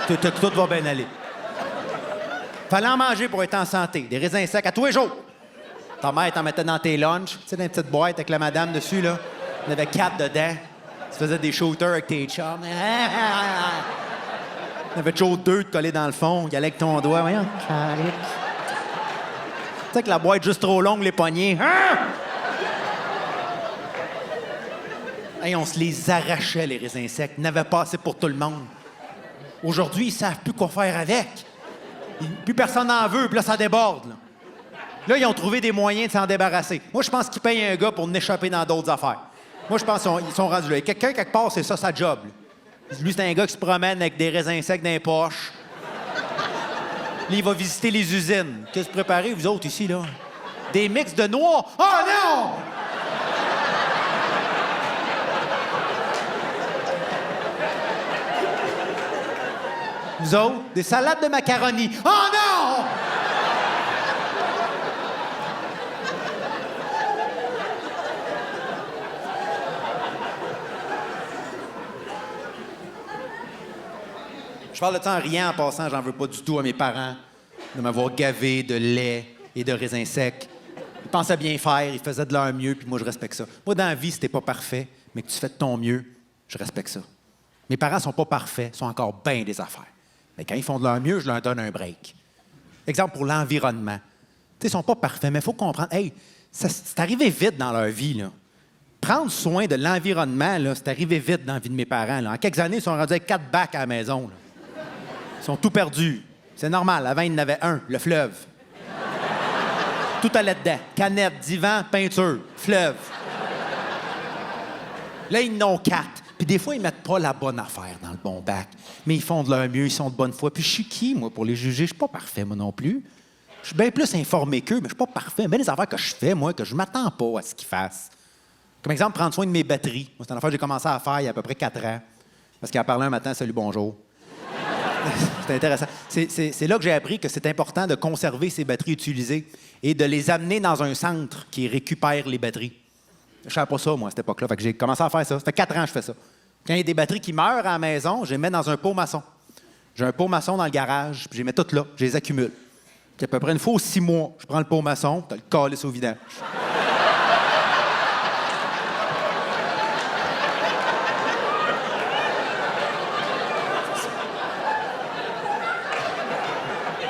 Tout va bien aller. Fallait en manger pour être en santé. Des raisins secs à tous les jours. Ta mère t'en mettait dans tes lunchs, tu sais, dans une petite boîte avec la madame dessus, là. Il y en avait 4 dedans. Tu faisais des shooters avec tes chums. Il y en avait toujours 2 de collés dans le fond. Il allait avec ton doigt. Voyons, calique. Tu sais que la boîte juste trop longue, les poignets. Hein? Hey, on se les arrachait, les raisins secs. Il n'avait pas assez pour tout le monde. Aujourd'hui, ils savent plus quoi faire avec. Plus personne n'en veut, puis là, ça déborde. Là, ils ont trouvé des moyens de s'en débarrasser. Moi, je pense qu'ils payent un gars pour n'échapper dans d'autres affaires. Moi, je pense qu'ils sont rendus là. Quelqu'un, quelque part, c'est ça, sa job. Lui, c'est un gars qui se promène avec des raisins secs dans les poches. Là, il va visiter les usines. Qu'est-ce que vous préparez, vous autres, ici, là? Des mix de noix. Oh non! Vous autres, des salades de macaroni. Oh non! Je parle de ça en riant, en passant, j'en veux pas du tout à mes parents de m'avoir gavé de lait et de raisins secs. Ils pensaient bien faire, ils faisaient de leur mieux, puis moi, je respecte ça. Moi, dans la vie, si t'es pas parfait, mais que tu fais de ton mieux, je respecte ça. Mes parents sont pas parfaits, sont encore bien des affaires. Mais quand ils font de leur mieux, je leur donne un break. Exemple pour l'environnement. Tu sais, ils sont pas parfaits, mais il faut comprendre, hey, c'est arrivé vite dans leur vie, là. Prendre soin de l'environnement, là, c'est arrivé vite dans la vie de mes parents, là. En quelques années, ils sont rendus avec 4 bacs à la maison, là. Ils sont tout perdus. C'est normal. Avant, il y en avait un, le fleuve. Tout allait dedans. Canette, divan, peinture, fleuve. Là, ils en ont 4. Puis des fois, ils mettent pas la bonne affaire dans le bon bac. Mais ils font de leur mieux, ils sont de bonne foi. Puis je suis qui, moi, pour les juger? Je suis pas parfait, moi non plus. Je suis bien plus informé qu'eux, mais je suis pas parfait. Mais les affaires que je fais, moi, que je m'attends pas à ce qu'ils fassent. Comme exemple, prendre soin de mes batteries. Moi, c'est une affaire que j'ai commencé à faire il y a à peu près 4 ans. Parce qu'elle parlait un matin, salut, bonjour. C'était intéressant. C'est là que j'ai appris que c'est important de conserver ces batteries utilisées et de les amener dans un centre qui récupère les batteries. Je ne savais pas ça, moi, à cette époque-là. Fait que j'ai commencé à faire ça. Ça fait 4 ans que je fais ça. Quand il y a des batteries qui meurent à la maison, je les mets dans un pot maçon. J'ai un pot maçon dans le garage, puis je les mets toutes là, je les accumule. Puis à peu près une fois aux 6 mois, je prends le pot maçon, tu as le calice au vidange.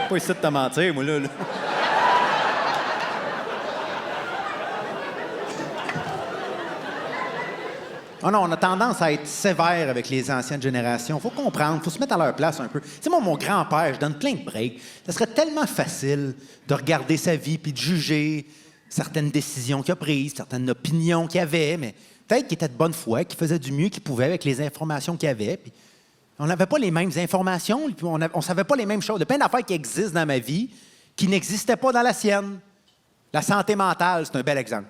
Pas ici de te mentir, moi, là. Oh non, on a tendance à être sévère avec les anciennes générations. Il faut comprendre, il faut se mettre à leur place un peu. Tu sais, moi, mon grand-père, je donne plein de breaks. Ça serait tellement facile de regarder sa vie puis de juger certaines décisions qu'il a prises, certaines opinions qu'il avait, mais peut-être qu'il était de bonne foi, qu'il faisait du mieux qu'il pouvait avec les informations qu'il avait. Puis on n'avait pas les mêmes informations, puis on ne savait pas les mêmes choses. Il y a plein d'affaires qui existent dans ma vie qui n'existaient pas dans la sienne. La santé mentale, c'est un bel exemple.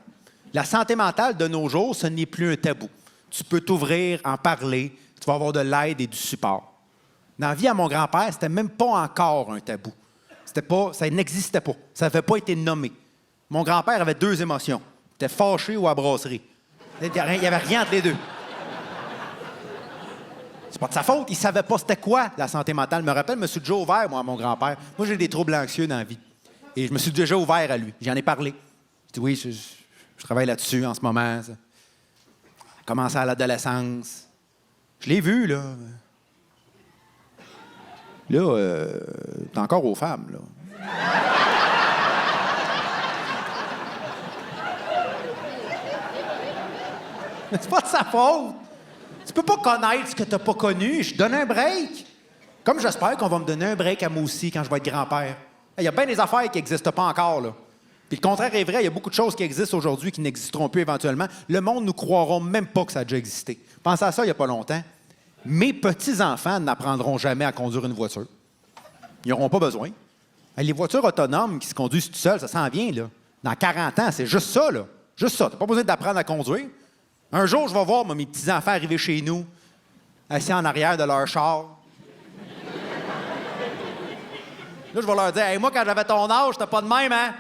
La santé mentale, de nos jours, ce n'est plus un tabou. Tu peux t'ouvrir, en parler, tu vas avoir de l'aide et du support. Dans la vie à mon grand-père, c'était même pas encore un tabou. Ça n'existait pas. Ça n'avait pas été nommé. Mon grand-père avait 2 émotions. Il était fâché ou à brasserie. Il n'y avait rien entre les deux. C'est pas de sa faute. Il savait pas c'était quoi la santé mentale. Je me rappelle, je me suis déjà ouvert, moi, à mon grand-père. Moi, j'ai des troubles anxieux dans la vie. Et je me suis déjà ouvert à lui. J'en ai parlé. Je dis oui, je travaille là-dessus en ce moment. Ça. Commencé à l'adolescence. Je l'ai vu, là. Là, t'es encore aux femmes, là. Mais c'est pas de sa faute. Tu peux pas connaître ce que t'as pas connu. Je donne un break. Comme j'espère qu'on va me donner un break à moi aussi quand je vais être grand-père. Il y a bien des affaires qui n'existent pas encore, là. Puis le contraire est vrai, il y a beaucoup de choses qui existent aujourd'hui qui n'existeront plus éventuellement. Le monde ne nous croira même pas que ça a déjà existé. Pensez à ça il n'y a pas longtemps. Mes petits-enfants n'apprendront jamais à conduire une voiture. Ils n'auront pas besoin. Les voitures autonomes qui se conduisent tout seules, ça s'en vient, là. Dans 40 ans, c'est juste ça, là. Juste ça. Tu n'as pas besoin d'apprendre à conduire. Un jour, je vais voir mes petits-enfants arriver chez nous, assis en arrière de leur char. Là, je vais leur dire, hey, moi, quand j'avais ton âge, t'as pas de même, hein?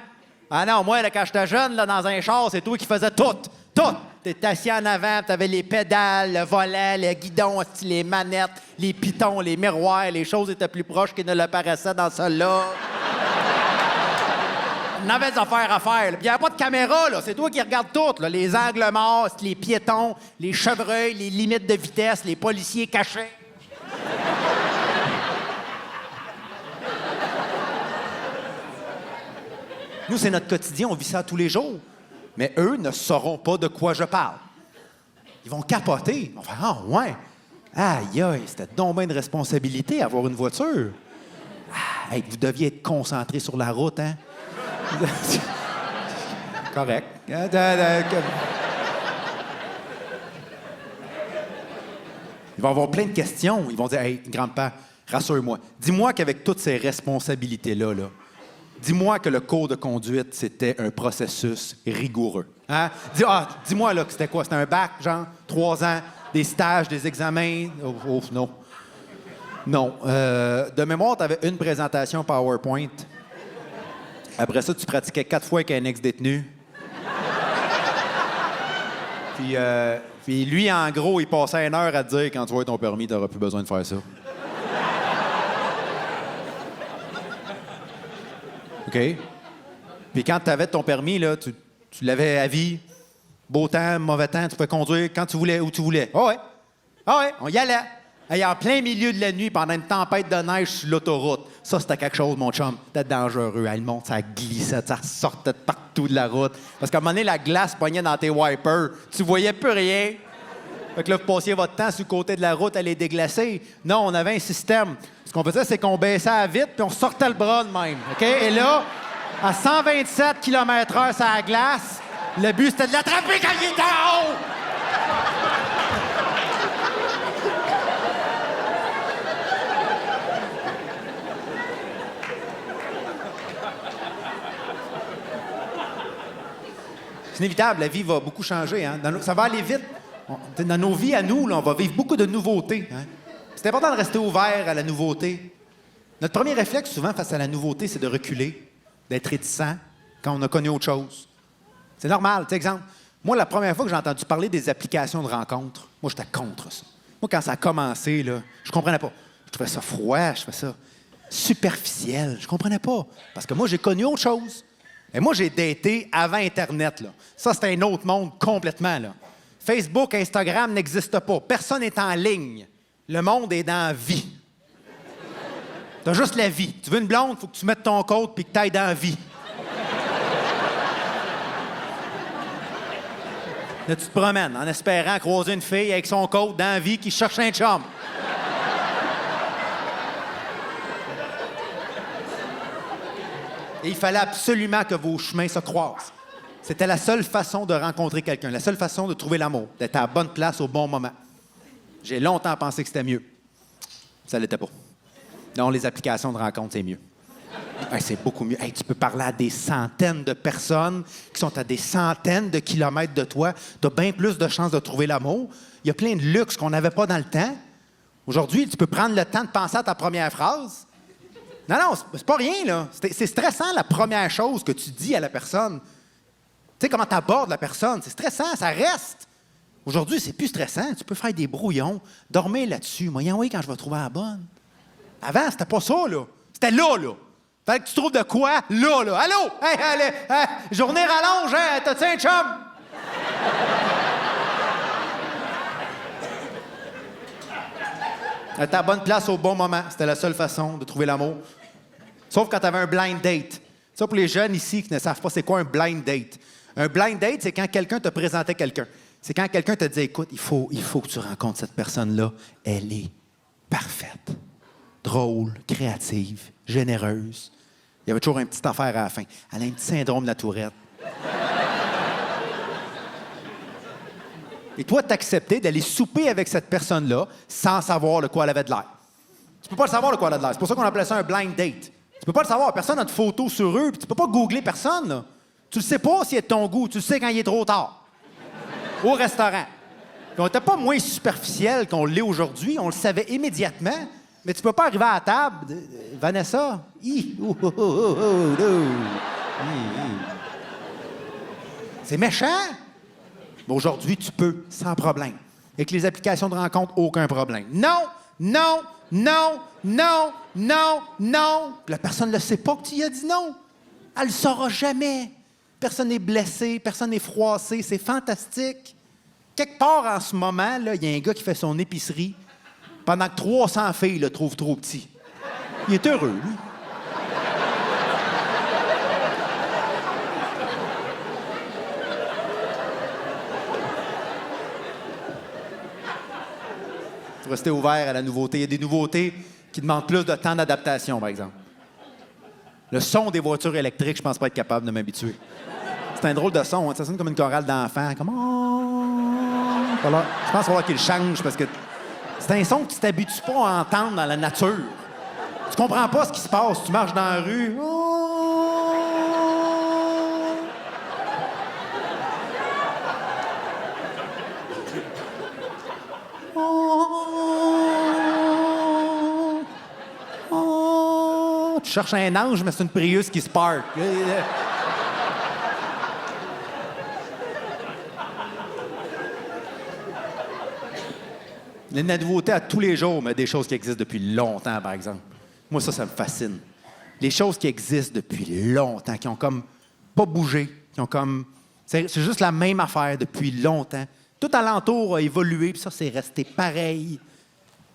Ah non, moi, là, quand j'étais jeune, là, dans un char, c'est toi qui faisais tout. Tout. T'étais assis en avant, t'avais les pédales, le volant, le guidon, les manettes, les pitons, les miroirs, les choses étaient plus proches qu'ils ne le paraissaient dans celle-là. On avait des affaires à faire. Puis il n'y avait pas de caméra, là. C'est toi qui regardes tout, là. Les angles morts, les piétons, les chevreuils, les limites de vitesse, les policiers cachés. Nous, c'est notre quotidien, on vit ça tous les jours. Mais eux ne sauront pas de quoi je parle. Ils vont capoter. Ils vont faire « Ah, ouais! Aïe, aïe, c'était donc bien de responsabilité avoir une voiture. Ah, hey, vous deviez être concentré sur la route, hein? » Correct. Ils vont avoir plein de questions. Ils vont dire « Hey, grand-père, rassure-moi. Dis-moi qu'avec toutes ces responsabilités-là, dis-moi que le cours de conduite, c'était un processus rigoureux. Hein? Dis-moi là, que c'était quoi? C'était un bac, genre, 3 ans, des stages, des examens? Oh, non. Non. De mémoire, tu avais une présentation PowerPoint. Après ça, tu pratiquais 4 fois avec un ex-détenu. Puis lui, en gros, il passait 1 heure à te dire quand tu vois ton permis, tu n'auras plus besoin de faire ça. OK? Puis quand tu avais ton permis, là, tu l'avais à vie. Beau temps, mauvais temps, tu pouvais conduire quand tu voulais, où tu voulais. Ah ouais. Ah ouais, on y allait. Et en plein milieu de la nuit, pendant une tempête de neige sur l'autoroute. Ça, c'était quelque chose, mon chum. C'était dangereux. Le monde, ça glissait, ça sortait de partout de la route. Parce qu'à un moment donné, la glace pognait dans tes wipers. Tu voyais plus rien. Fait que là, vous passiez votre temps sur le côté de la route à les déglacer. Non, on avait un système. Ce qu'on faisait, c'est qu'on baissait à vite puis on sortait le bras de même. OK? Et là, à 127 km/h sur la glace, le but, c'était de l'attraper quand il était en haut! C'est inévitable, la vie va beaucoup changer. Hein? Ça va aller vite. Dans nos vies à nous, là, on va vivre beaucoup de nouveautés. Hein? C'est important de rester ouvert à la nouveauté. Notre premier réflexe, souvent, face à la nouveauté, c'est de reculer, d'être réticent quand on a connu autre chose. C'est normal. Exemple, moi, la première fois que j'ai entendu parler des applications de rencontres, moi, j'étais contre ça. Moi, quand ça a commencé, là, je comprenais pas. Je trouvais ça froid, je trouvais ça superficiel. Je comprenais pas. Parce que moi, j'ai connu autre chose. Et moi, j'ai daté avant Internet. Là. Ça, c'était un autre monde complètement. Là. Facebook, Instagram n'existent pas. Personne n'est en ligne. Le monde est dans la vie. T'as juste la vie. Tu veux une blonde, il faut que tu mettes ton code puis que tu ailles dans la vie. Là, tu te promènes en espérant croiser une fille avec son code dans la vie qui cherche un chum. Et il fallait absolument que vos chemins se croisent. C'était la seule façon de rencontrer quelqu'un, la seule façon de trouver l'amour, d'être à la bonne place au bon moment. J'ai longtemps pensé que c'était mieux. Ça l'était pas. Non, les applications de rencontre, c'est mieux. Hey, c'est beaucoup mieux. Hey, tu peux parler à des centaines de personnes qui sont à des centaines de kilomètres de toi. Tu as bien plus de chances de trouver l'amour. Il y a plein de luxe qu'on n'avait pas dans le temps. Aujourd'hui, tu peux prendre le temps de penser à ta première phrase. Non, c'est pas rien, là. C'est stressant, la première chose que tu dis à la personne. Tu sais, comment tu abordes la personne. C'est stressant, ça reste. Aujourd'hui, c'est plus stressant. Tu peux faire des brouillons, dormir là-dessus. Moyen, oui, quand je vais trouver la bonne. Avant, c'était pas ça, là. C'était là, là. Fallait que tu trouves de quoi, là, là. Allô? Hey, allez, hey, journée rallonge, hein? T'as-tu un chum? À ta bonne place au bon moment. C'était la seule façon de trouver l'amour. Sauf quand tu avais un blind date. Ça, pour les jeunes ici qui ne savent pas c'est quoi un blind date. Un blind date, c'est quand quelqu'un te présentait quelqu'un. C'est quand quelqu'un te dit, écoute, il faut que tu rencontres cette personne-là. Elle est parfaite, drôle, créative, généreuse. Il y avait toujours une petite affaire à la fin. Elle a un petit syndrome de la tourette. Et toi, t'acceptais d'aller souper avec cette personne-là sans savoir de quoi elle avait de l'air. Tu peux pas le savoir de quoi elle a de l'air. C'est pour ça qu'on appelait ça un blind date. Tu peux pas le savoir. Personne n'a de photos sur eux, puis tu peux pas googler personne, là. Tu le sais pas s'il est de ton goût. Tu le sais quand il est trop tard. Au restaurant. Puis on n'était pas moins superficiel qu'on l'est aujourd'hui. On le savait immédiatement. Mais tu peux pas arriver à la table. Vanessa? C'est méchant. Mais aujourd'hui, tu peux, sans problème. Avec les applications de rencontre, aucun problème. Non, non, non, non, non, non. Puis la personne ne le sait pas que tu y as dit non. Elle ne le saura jamais. Personne n'est blessé, personne n'est froissé. C'est fantastique. Quelque part en ce moment, il y a un gars qui fait son épicerie pendant que 300 filles le trouvent trop petit. Il est heureux, lui. Il faut rester ouvert à la nouveauté. Il y a des nouveautés qui demandent plus de temps d'adaptation, par exemple. Le son des voitures électriques, je pense pas être capable de m'habituer. C'est un drôle de son, hein? Ça sonne comme une chorale d'enfants. Comme... Alors, je pense qu'il va falloir qu'il change parce que c'est un son que tu t'habitues pas à entendre dans la nature. Tu comprends pas ce qui se passe. Tu marches dans la rue. Tu cherches un ange, mais c'est une Prius qui se parque. Il y a une nouveauté à tous les jours, mais des choses qui existent depuis longtemps, par exemple. Moi, ça me fascine. Les choses qui existent depuis longtemps, qui ont comme pas bougé, qui ont comme... C'est juste la même affaire depuis longtemps. Tout alentour a évolué, puis ça, c'est resté pareil.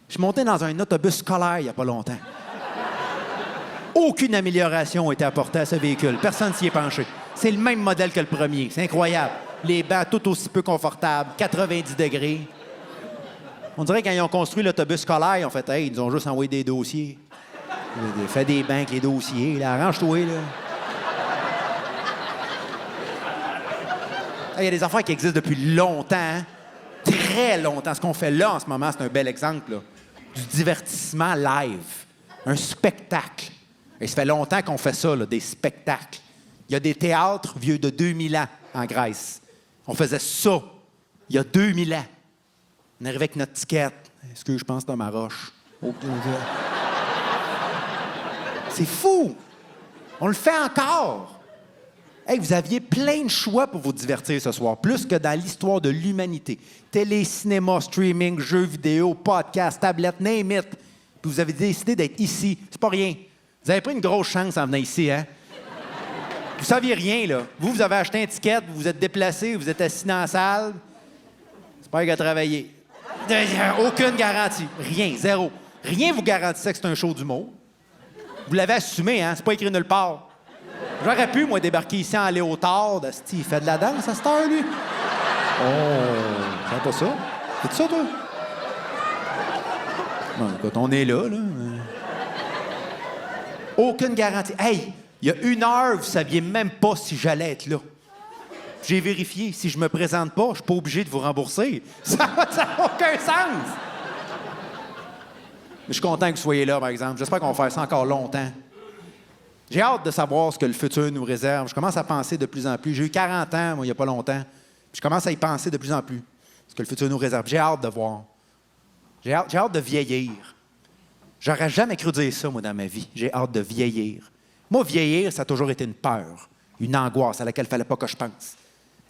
Je suis monté dans un autobus scolaire il n'y a pas longtemps. Aucune amélioration n'a été apportée à ce véhicule. Personne s'y est penché. C'est le même modèle que le premier. C'est incroyable. Les bancs tout aussi peu confortables, 90 degrés. On dirait que quand ils ont construit l'autobus scolaire, ils ont fait « Hey, ils nous ont juste envoyé des dossiers. Fais des bancs avec les dossiers. Là, arrange-toi, là. » Il y a des affaires qui existent depuis longtemps. Hein? Très longtemps. Ce qu'on fait là, en ce moment, c'est un bel exemple. Là. Du divertissement live. Un spectacle. Et ça fait longtemps qu'on fait ça, là, des spectacles. Il y a des théâtres vieux de 2000 ans en Grèce. On faisait ça il y a 2000 ans. On arrivait avec notre ticket. Est-ce que je pense que c'est dans ma roche? Oh, c'est fou! On le fait encore! Hey, vous aviez plein de choix pour vous divertir ce soir, plus que dans l'histoire de l'humanité. Télé, cinéma, streaming, jeux vidéo, podcast, tablette, name it. Puis vous avez décidé d'être ici. C'est pas rien. Vous avez pris une grosse chance en venant ici, hein? Vous saviez rien, là. Vous avez acheté un ticket, vous vous êtes déplacé, vous êtes assis dans la salle. J'espère qu'il a travaillé. Aucune garantie. Rien, zéro. Rien vous garantissait que c'est un show d'humour. Vous l'avez assumé, hein? C'est pas écrit nulle part. J'aurais pu, moi, débarquer ici en léotard. Il fait de la danse à cette heure, lui. Oh, c'est pas ça? C'est ça, toi? Bon, écoute, on est là. Aucune garantie. Hey, il y a 1 heure, vous saviez même pas si j'allais être là. J'ai vérifié. Si je me présente pas, je suis pas obligé de vous rembourser. Ça n'a aucun sens! Mais je suis content que vous soyez là, par exemple. J'espère qu'on va faire ça encore longtemps. J'ai hâte de savoir ce que le futur nous réserve. Je commence à penser de plus en plus. J'ai eu 40 ans, moi, il n'y a pas longtemps. Je commence à y penser de plus en plus. Ce que le futur nous réserve. J'ai hâte de voir. J'ai hâte de vieillir. J'aurais jamais cru dire ça, moi, dans ma vie. J'ai hâte de vieillir. Moi, vieillir, ça a toujours été une peur, une angoisse à laquelle il ne fallait pas que je pense.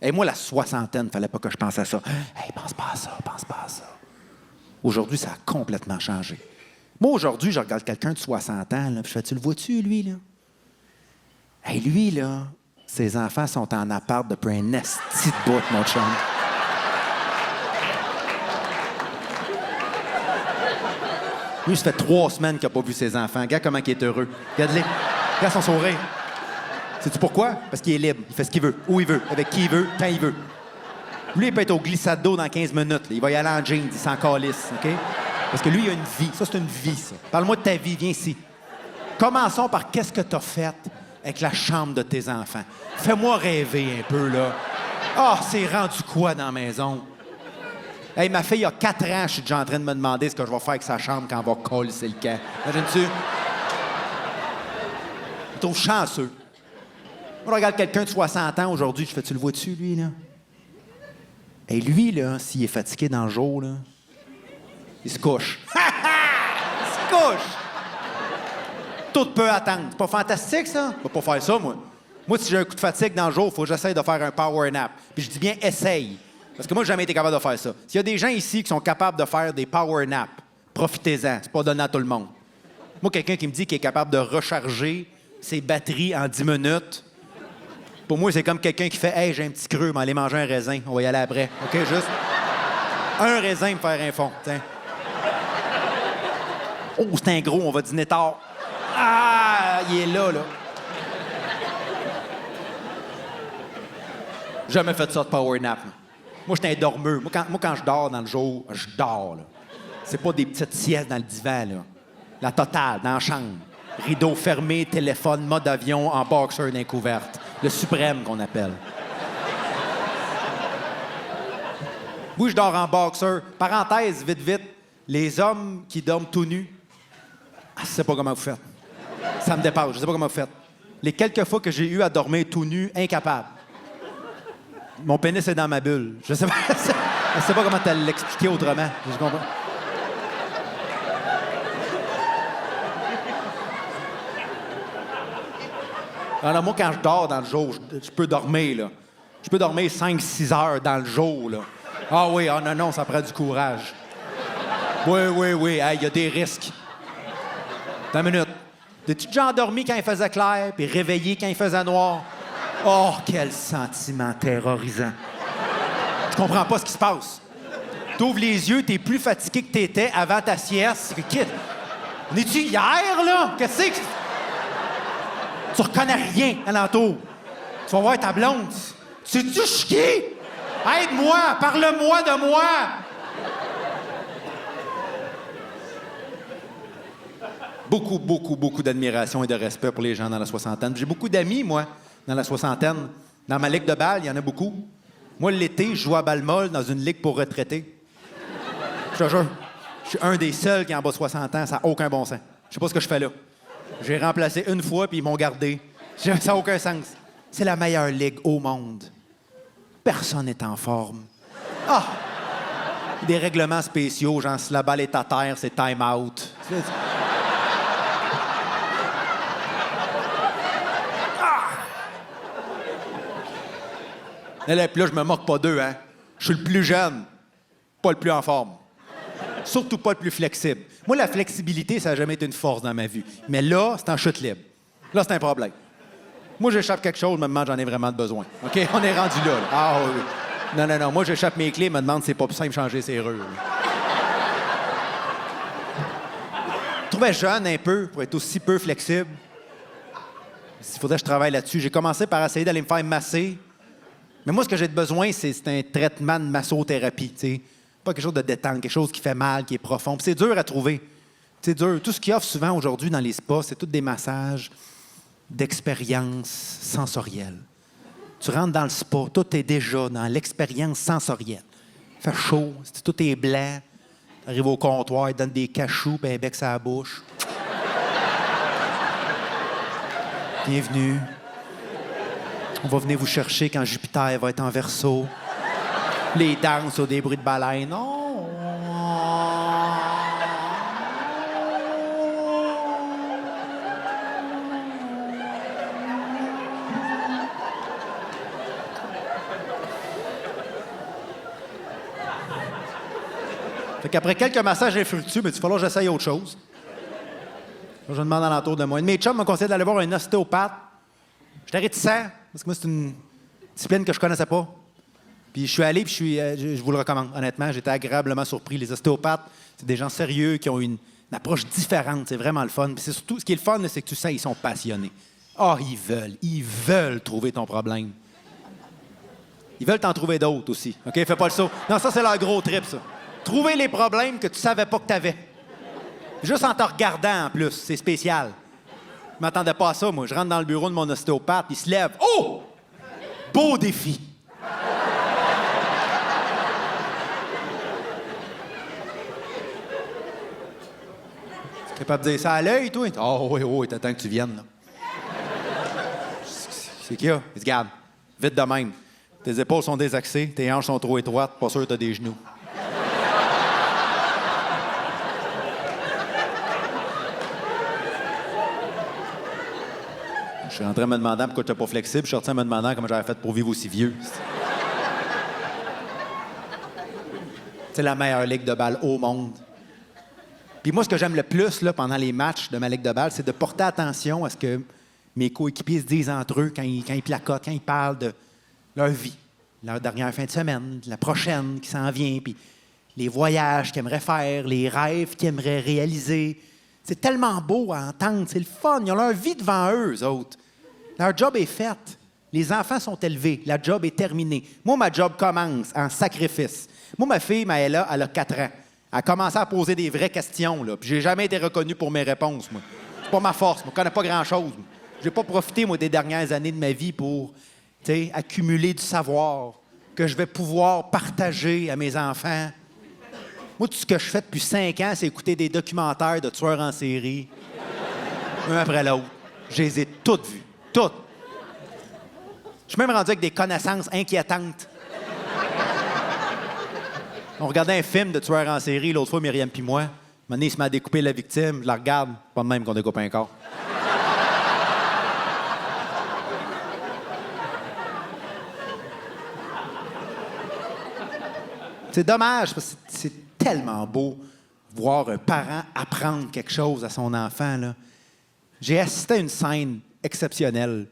Et moi, la soixantaine, il ne fallait pas que je pense à ça. Hey, pense pas à ça, pense pas à ça. Aujourd'hui, ça a complètement changé. Moi, aujourd'hui, je regarde quelqu'un de 60 ans, là, puis je fais, tu le vois-tu, lui, là? Hey, lui, là, ses enfants sont en appart depuis un esti de bout, mon chum. Lui, ça fait 3 semaines qu'il n'a pas vu ses enfants. Regarde comment il est heureux. Regarde-les. Regarde son sourire. Sais-tu pourquoi? Parce qu'il est libre. Il fait ce qu'il veut, où il veut, avec qui il veut, quand il veut. Lui, il peut être au glissade d'eau dans 15 minutes. Là. Il va y aller en jeans, il s'en calisse, OK? Parce que lui, il a une vie. Ça, c'est une vie, ça. Parle-moi de ta vie, viens ici. Commençons par qu'est-ce que tu as fait avec la chambre de tes enfants. Fais-moi rêver un peu, là. Ah, c'est rendu quoi dans la maison? Hey, ma fille a 4 ans, je suis déjà en train de me demander ce que je vais faire avec sa chambre quand on va coller le camp. Imagines-tu? Je trouve chanceux. Moi, je regarde quelqu'un de 60 ans aujourd'hui, je fais, tu le vois-tu, lui, là? Et lui, là, s'il est fatigué dans le jour, là, il se couche. Il se couche! Tout peut attendre. C'est pas fantastique, ça? Je vais pas faire ça, moi. Moi, si j'ai un coup de fatigue dans le jour, il faut que j'essaye de faire un power nap. Puis je dis bien essaye. Parce que moi, j'ai jamais été capable de faire ça. S'il y a des gens ici qui sont capables de faire des power naps, profitez-en. C'est pas donné à tout le monde. Moi, quelqu'un qui me dit qu'il est capable de recharger ses batteries en 10 minutes, pour moi, c'est comme quelqu'un qui fait « Hey, j'ai un petit creux, mais aller manger un raisin. On va y aller après. » OK, juste un raisin me faire un fond. Tiens. Oh, c'est un gros, on va dîner tard. Ah, il est là, là. Jamais fait ça de power nap. Moi, j'étais un dormeux. Moi, quand je dors dans le jour, je dors, là. C'est pas des petites siestes dans le divan, là. La totale, dans la chambre. Rideau fermé, téléphone, mode avion, en boxer d'incouverte. Le suprême, qu'on appelle. Oui, je dors en boxer. Parenthèse, vite, vite. Les hommes qui dorment tout nus, je sais pas comment vous faites. Ça me dépasse, je sais pas comment vous faites. Les quelques fois que j'ai eu à dormir tout nu, incapable. Mon pénis est dans ma bulle. Je sais pas comment te l'expliquer autrement. Je comprends. Alors, moi, quand je dors dans le jour, je peux dormir, là. Je peux dormir 5-6 heures dans le jour, là. Ah oui, ah non, ça prend du courage. Oui, il y a des risques. Attends une minute. T'es-tu déjà endormi quand il faisait clair, puis réveillé quand il faisait noir? Oh, quel sentiment terrorisant. Je comprends pas ce qui se passe. T'ouvres les yeux, t'es plus fatigué que t'étais avant ta sieste. On est-tu hier, là? Qu'est-ce que c'est? Tu reconnais rien alentour. Tu vas voir ta blonde. C'est-tu chiqué? Aide-moi, parle-moi de moi. Beaucoup d'admiration et de respect pour les gens dans la soixantaine. J'ai beaucoup d'amis, moi, dans la soixantaine. Dans ma ligue de balle, il y en a beaucoup. Moi, l'été, je joue à balle molle dans une ligue pour retraités. Je te jure, je suis un des seuls qui est en bas de 60 ans. Ça n'a aucun bon sens. Je sais pas ce que je fais là. J'ai remplacé une fois, puis ils m'ont gardé. Ça n'a aucun sens. C'est la meilleure ligue au monde. Personne n'est en forme. Ah! Des règlements spéciaux, genre si la balle est à terre, c'est time out. Puis là, je me moque pas d'eux, hein. Je suis le plus jeune, pas le plus en forme. Surtout pas le plus flexible. Moi, la flexibilité, ça n'a jamais été une force dans ma vie. Mais là, c'est en chute libre. Là, c'est un problème. Moi, j'échappe quelque chose, me demande j'en ai vraiment besoin. OK? On est rendu là. Ah oui. Non. Moi, j'échappe mes clés, me demande si c'est pas plus simple de changer serrure. Je trouvais jeune un peu pour être aussi peu flexible. Il faudrait que je travaille là-dessus. J'ai commencé par essayer d'aller me faire masser. Mais moi, ce que j'ai besoin, c'est un traitement de massothérapie, tu sais. Pas quelque chose de détente, quelque chose qui fait mal, qui est profond. Puis c'est dur à trouver. C'est dur. Tout ce qu'ils offrent souvent aujourd'hui dans les spas, c'est tous des massages d'expérience sensorielle. Tu rentres dans le spa, tout est déjà dans l'expérience sensorielle. Il fait chaud, tout est blanc. Tu arrives au comptoir, ils te donnent des cachous, puis un bec sur la bouche. Bienvenue. On va venir vous chercher quand Jupiter va être en Verseau. Les danses ou des bruits de baleine. Oh! Fait qu'après quelques massages infructueux, il va falloir que j'essaye autre chose. Je demande alentour de moi. Un de mes chums m'a conseillé d'aller voir un ostéopathe. J'étais réticent, parce que moi, c'est une discipline que je connaissais pas. Puis je suis allé, puis je vous le recommande, honnêtement. J'étais agréablement surpris. Les ostéopathes, c'est des gens sérieux qui ont une approche différente. C'est vraiment le fun. Puis c'est surtout, ce qui est le fun, c'est que tu sais, ils sont passionnés. Ah, ils veulent trouver ton problème. Ils veulent t'en trouver d'autres aussi. OK? Fais pas le saut. Non, ça, c'est leur gros trip, ça. Trouver les problèmes que tu savais pas que tu avais. Juste en te regardant, en plus. C'est spécial. Je m'attendais pas à ça, moi. Je rentre dans le bureau de mon ostéopathe, il se lève. Oh! Beau défi! Tu es capable de dire ça à l'œil, toi? Oh oui, t'attends que tu viennes, là. C'est qu'il y a? Il dit, regarde, vite de même. Tes épaules sont désaxées, tes hanches sont trop étroites, pas sûr que t'as des genoux. Je suis en train de me demander pourquoi tu n'es pas flexible. Je suis sorti en me demandant comment j'avais fait pour vivre aussi vieux. C'est la meilleure ligue de balle au monde. Puis moi, ce que j'aime le plus là, pendant les matchs de ma ligue de balle, c'est de porter attention à ce que mes coéquipiers se disent entre eux quand ils placotent, quand ils parlent de leur vie, leur dernière fin de semaine, la prochaine qui s'en vient, puis les voyages qu'ils aimeraient faire, les rêves qu'ils aimeraient réaliser. C'est tellement beau à entendre, c'est le fun. Ils ont leur vie devant eux, eux autres. Leur job est fait. Les enfants sont élevés. La job est terminée. Moi, ma job commence en sacrifice. Moi, ma fille, Maëla, elle a 4 ans. Elle a commencé à poser des vraies questions, là. Puis j'ai jamais été reconnu pour mes réponses, moi. C'est pas ma force. Moi, je connais pas grand-chose. J'ai pas profité, moi, des dernières années de ma vie pour, tu sais, accumuler du savoir que je vais pouvoir partager à mes enfants. Moi, tout ce que je fais depuis 5 ans, c'est écouter des documentaires de tueurs en série, un après l'autre. Je les ai toutes vues. Toutes. Je suis même rendu avec des connaissances inquiétantes. On regardait un film de tueurs en série l'autre fois, Myriam puis moi. Un moment donné, il se met à découper la victime. Je la regarde. Pas de même qu'on découpe un corps. C'est dommage, parce que c'est tellement beau voir un parent apprendre quelque chose à son enfant, là. J'ai assisté à une scène exceptionnelle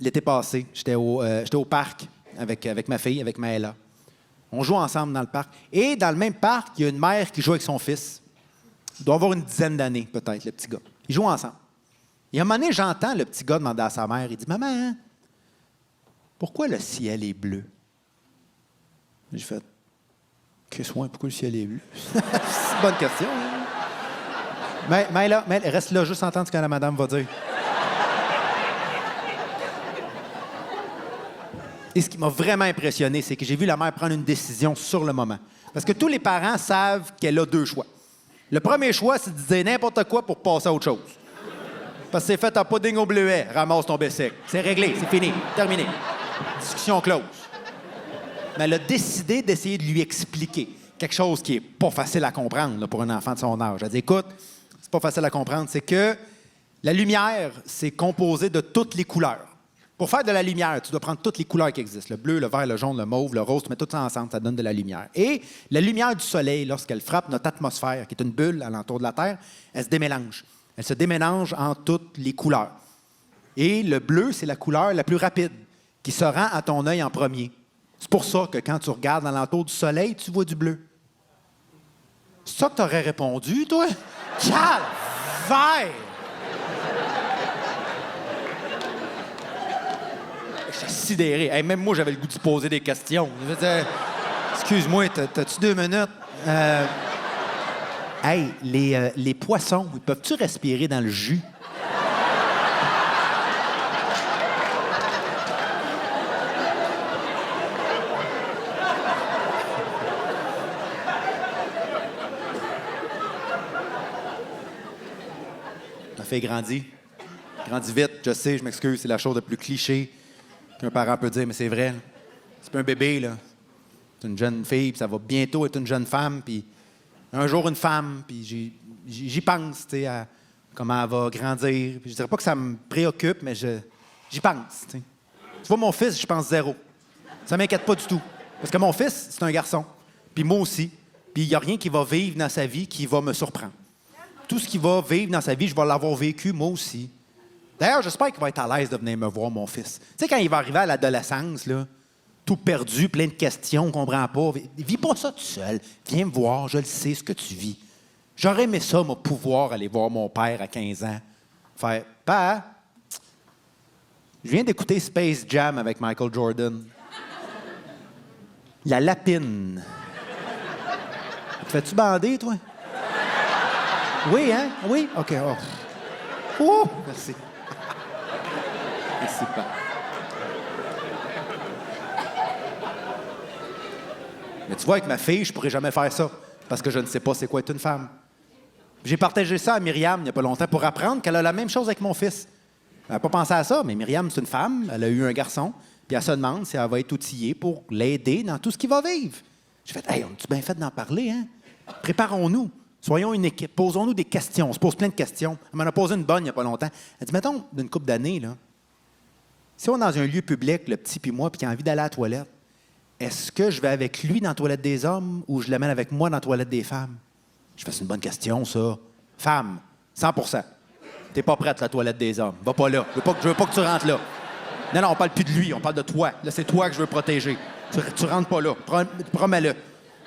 l'été passé. J'étais au parc avec ma fille, avec Maëla. On joue ensemble dans le parc. Et dans le même parc, il y a une mère qui joue avec son fils. Il doit avoir une dizaine d'années, peut-être, le petit gars. Ils jouent ensemble. Et à un moment donné, j'entends le petit gars demander à sa mère, il dit « Maman, pourquoi le ciel est bleu? » J'ai fait « Qu'est-ce que pourquoi le ciel est bleu? » C'est une bonne question. Hein? Mais là, reste là, juste entendre ce que la madame va dire. Et ce qui m'a vraiment impressionné, c'est que j'ai vu la mère prendre une décision sur le moment. Parce que tous les parents savent qu'elle a 2 choix. Le premier choix, c'est de dire n'importe quoi pour passer à autre chose. Parce que c'est fait en pudding au bleuet, ramasse ton bécic. C'est réglé, c'est fini, terminé. Discussion close. mais elle a décidé d'essayer de lui expliquer quelque chose qui est pas facile à comprendre là, pour un enfant de son âge. Elle dit, écoute, c'est pas facile à comprendre, c'est que la lumière, c'est composé de toutes les couleurs. Pour faire de la lumière, tu dois prendre toutes les couleurs qui existent. Le bleu, le vert, le jaune, le mauve, le rose, tu mets tout ça ensemble, ça donne de la lumière. Et la lumière du soleil, lorsqu'elle frappe notre atmosphère, qui est une bulle alentour de la Terre, elle se démélange. Elle se démélange en toutes les couleurs. Et le bleu, c'est la couleur la plus rapide, qui se rend à ton œil en premier. C'est pour ça que quand tu regardes alentour du soleil, tu vois du bleu. C'est ça que tu aurais répondu, toi? Calvaire! J'étais sidéré. Hey, même moi, j'avais le goût de se poser des questions. Excuse-moi, t'as-tu 2 minutes? Hey, les poissons, ils peuvent-tu respirer dans le jus? Ma fille grandit. Grandit vite, je sais, je m'excuse, c'est la chose la plus cliché qu'un parent peut dire, mais c'est vrai. C'est pas un bébé, là. C'est une jeune fille, puis ça va bientôt être une jeune femme, puis un jour une femme, puis j'y pense, tu sais, à comment elle va grandir. Puis je dirais pas que ça me préoccupe, mais j'y pense, tu sais. Tu vois, mon fils, je pense zéro. Ça m'inquiète pas du tout. Parce que mon fils, c'est un garçon, puis moi aussi. Puis il n'y a rien qui va vivre dans sa vie qui va me surprendre. Tout ce qui va vivre dans sa vie, je vais l'avoir vécu, moi aussi. D'ailleurs, j'espère qu'il va être à l'aise de venir me voir, mon fils. Tu sais, quand il va arriver à l'adolescence, là, tout perdu, plein de questions, on ne comprend pas. Vis pas ça tout seul. Viens me voir, je le sais, ce que tu vis. J'aurais aimé ça, moi, pouvoir aller voir mon père à 15 ans. Faire, « Pa, je viens d'écouter Space Jam avec Michael Jordan. La lapine. Te fais-tu bander, toi? » Oui, hein? Oui? OK. Oh. Ouh! Merci. Merci, pas. Mais tu vois, avec ma fille, je ne pourrais jamais faire ça, parce que je ne sais pas c'est quoi être une femme. J'ai partagé ça à Myriam il n'y a pas longtemps pour apprendre qu'elle a la même chose avec mon fils. Elle n'a pas pensé à ça, mais Myriam, c'est une femme, elle a eu un garçon, puis elle se demande si elle va être outillée pour l'aider dans tout ce qu'il va vivre. J'ai fait, hey, on a-tu bien fait d'en parler, hein? Préparons-nous. Soyons une équipe. Posons-nous des questions. On se pose plein de questions. Elle m'en a posé une bonne il n'y a pas longtemps. Elle dit, mettons, d'une couple d'années, là, si on est dans un lieu public, le petit puis moi, puis qu'il a envie d'aller à la toilette, est-ce que je vais avec lui dans la toilette des hommes ou je l'amène avec moi dans la toilette des femmes? Je fais, c'est une bonne question, ça. Femme, 100%. T'es pas prête, la toilette des hommes. Va pas là. Je veux pas que tu rentres là. Non, on parle plus de lui, on parle de toi. Là, c'est toi que je veux protéger. Tu rentres pas là. Promets-le.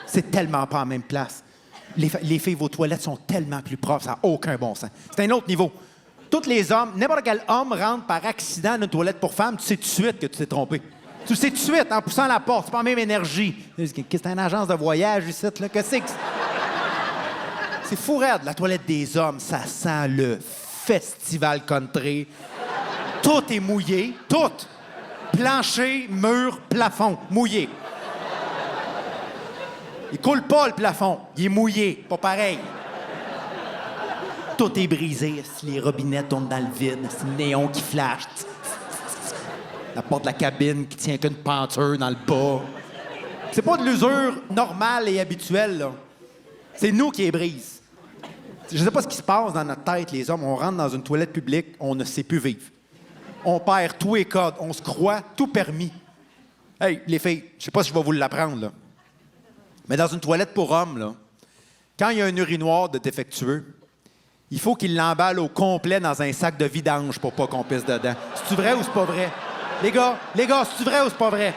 C'est tellement pas en même place. Les filles, vos toilettes sont tellement plus propres, ça n'a aucun bon sens. C'est un autre niveau. Tous les hommes, n'importe quel homme rentre par accident dans une toilette pour femmes, tu sais tout de suite que tu t'es trompé. Tu le sais tout de suite, en poussant la porte, c'est pas la même énergie. C'est une agence de voyage ici, là. Que c'est que... C'est fou raide. La toilette des hommes, ça sent le festival country. Tout est mouillé, tout. Plancher, mur, plafond, mouillé. Il coule pas, le plafond. Il est mouillé. Pas pareil. Tout est brisé. Les robinets tournent dans le vide. C'est le néon qui flash. La porte de la cabine qui tient qu'une penture dans le bas. C'est pas de l'usure normale et habituelle, là. C'est nous qui les brise. Je sais pas ce qui se passe dans notre tête, les hommes. On rentre dans une toilette publique, on ne sait plus vivre. On perd tous les codes. On se croit tout permis. Hey, les filles, je sais pas si je vais vous l'apprendre, là. Mais dans une toilette pour hommes, là, quand il y a un urinoir de défectueux, il faut qu'il l'emballe au complet dans un sac de vidange pour pas qu'on pisse dedans. C'est-tu vrai ou c'est pas vrai? Les gars, c'est-tu vrai ou c'est pas vrai?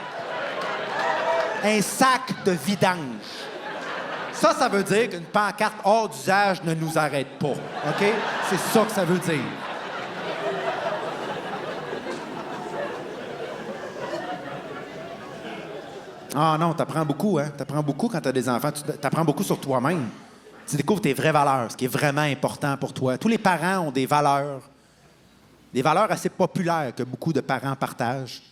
Un sac de vidange. Ça veut dire qu'une pancarte hors d'usage ne nous arrête pas. OK? C'est ça que ça veut dire. Ah non, t'apprends beaucoup, hein? T'apprends beaucoup quand t'as des enfants. T'apprends beaucoup sur toi-même. Tu découvres tes vraies valeurs, ce qui est vraiment important pour toi. Tous les parents ont des valeurs assez populaires que beaucoup de parents partagent.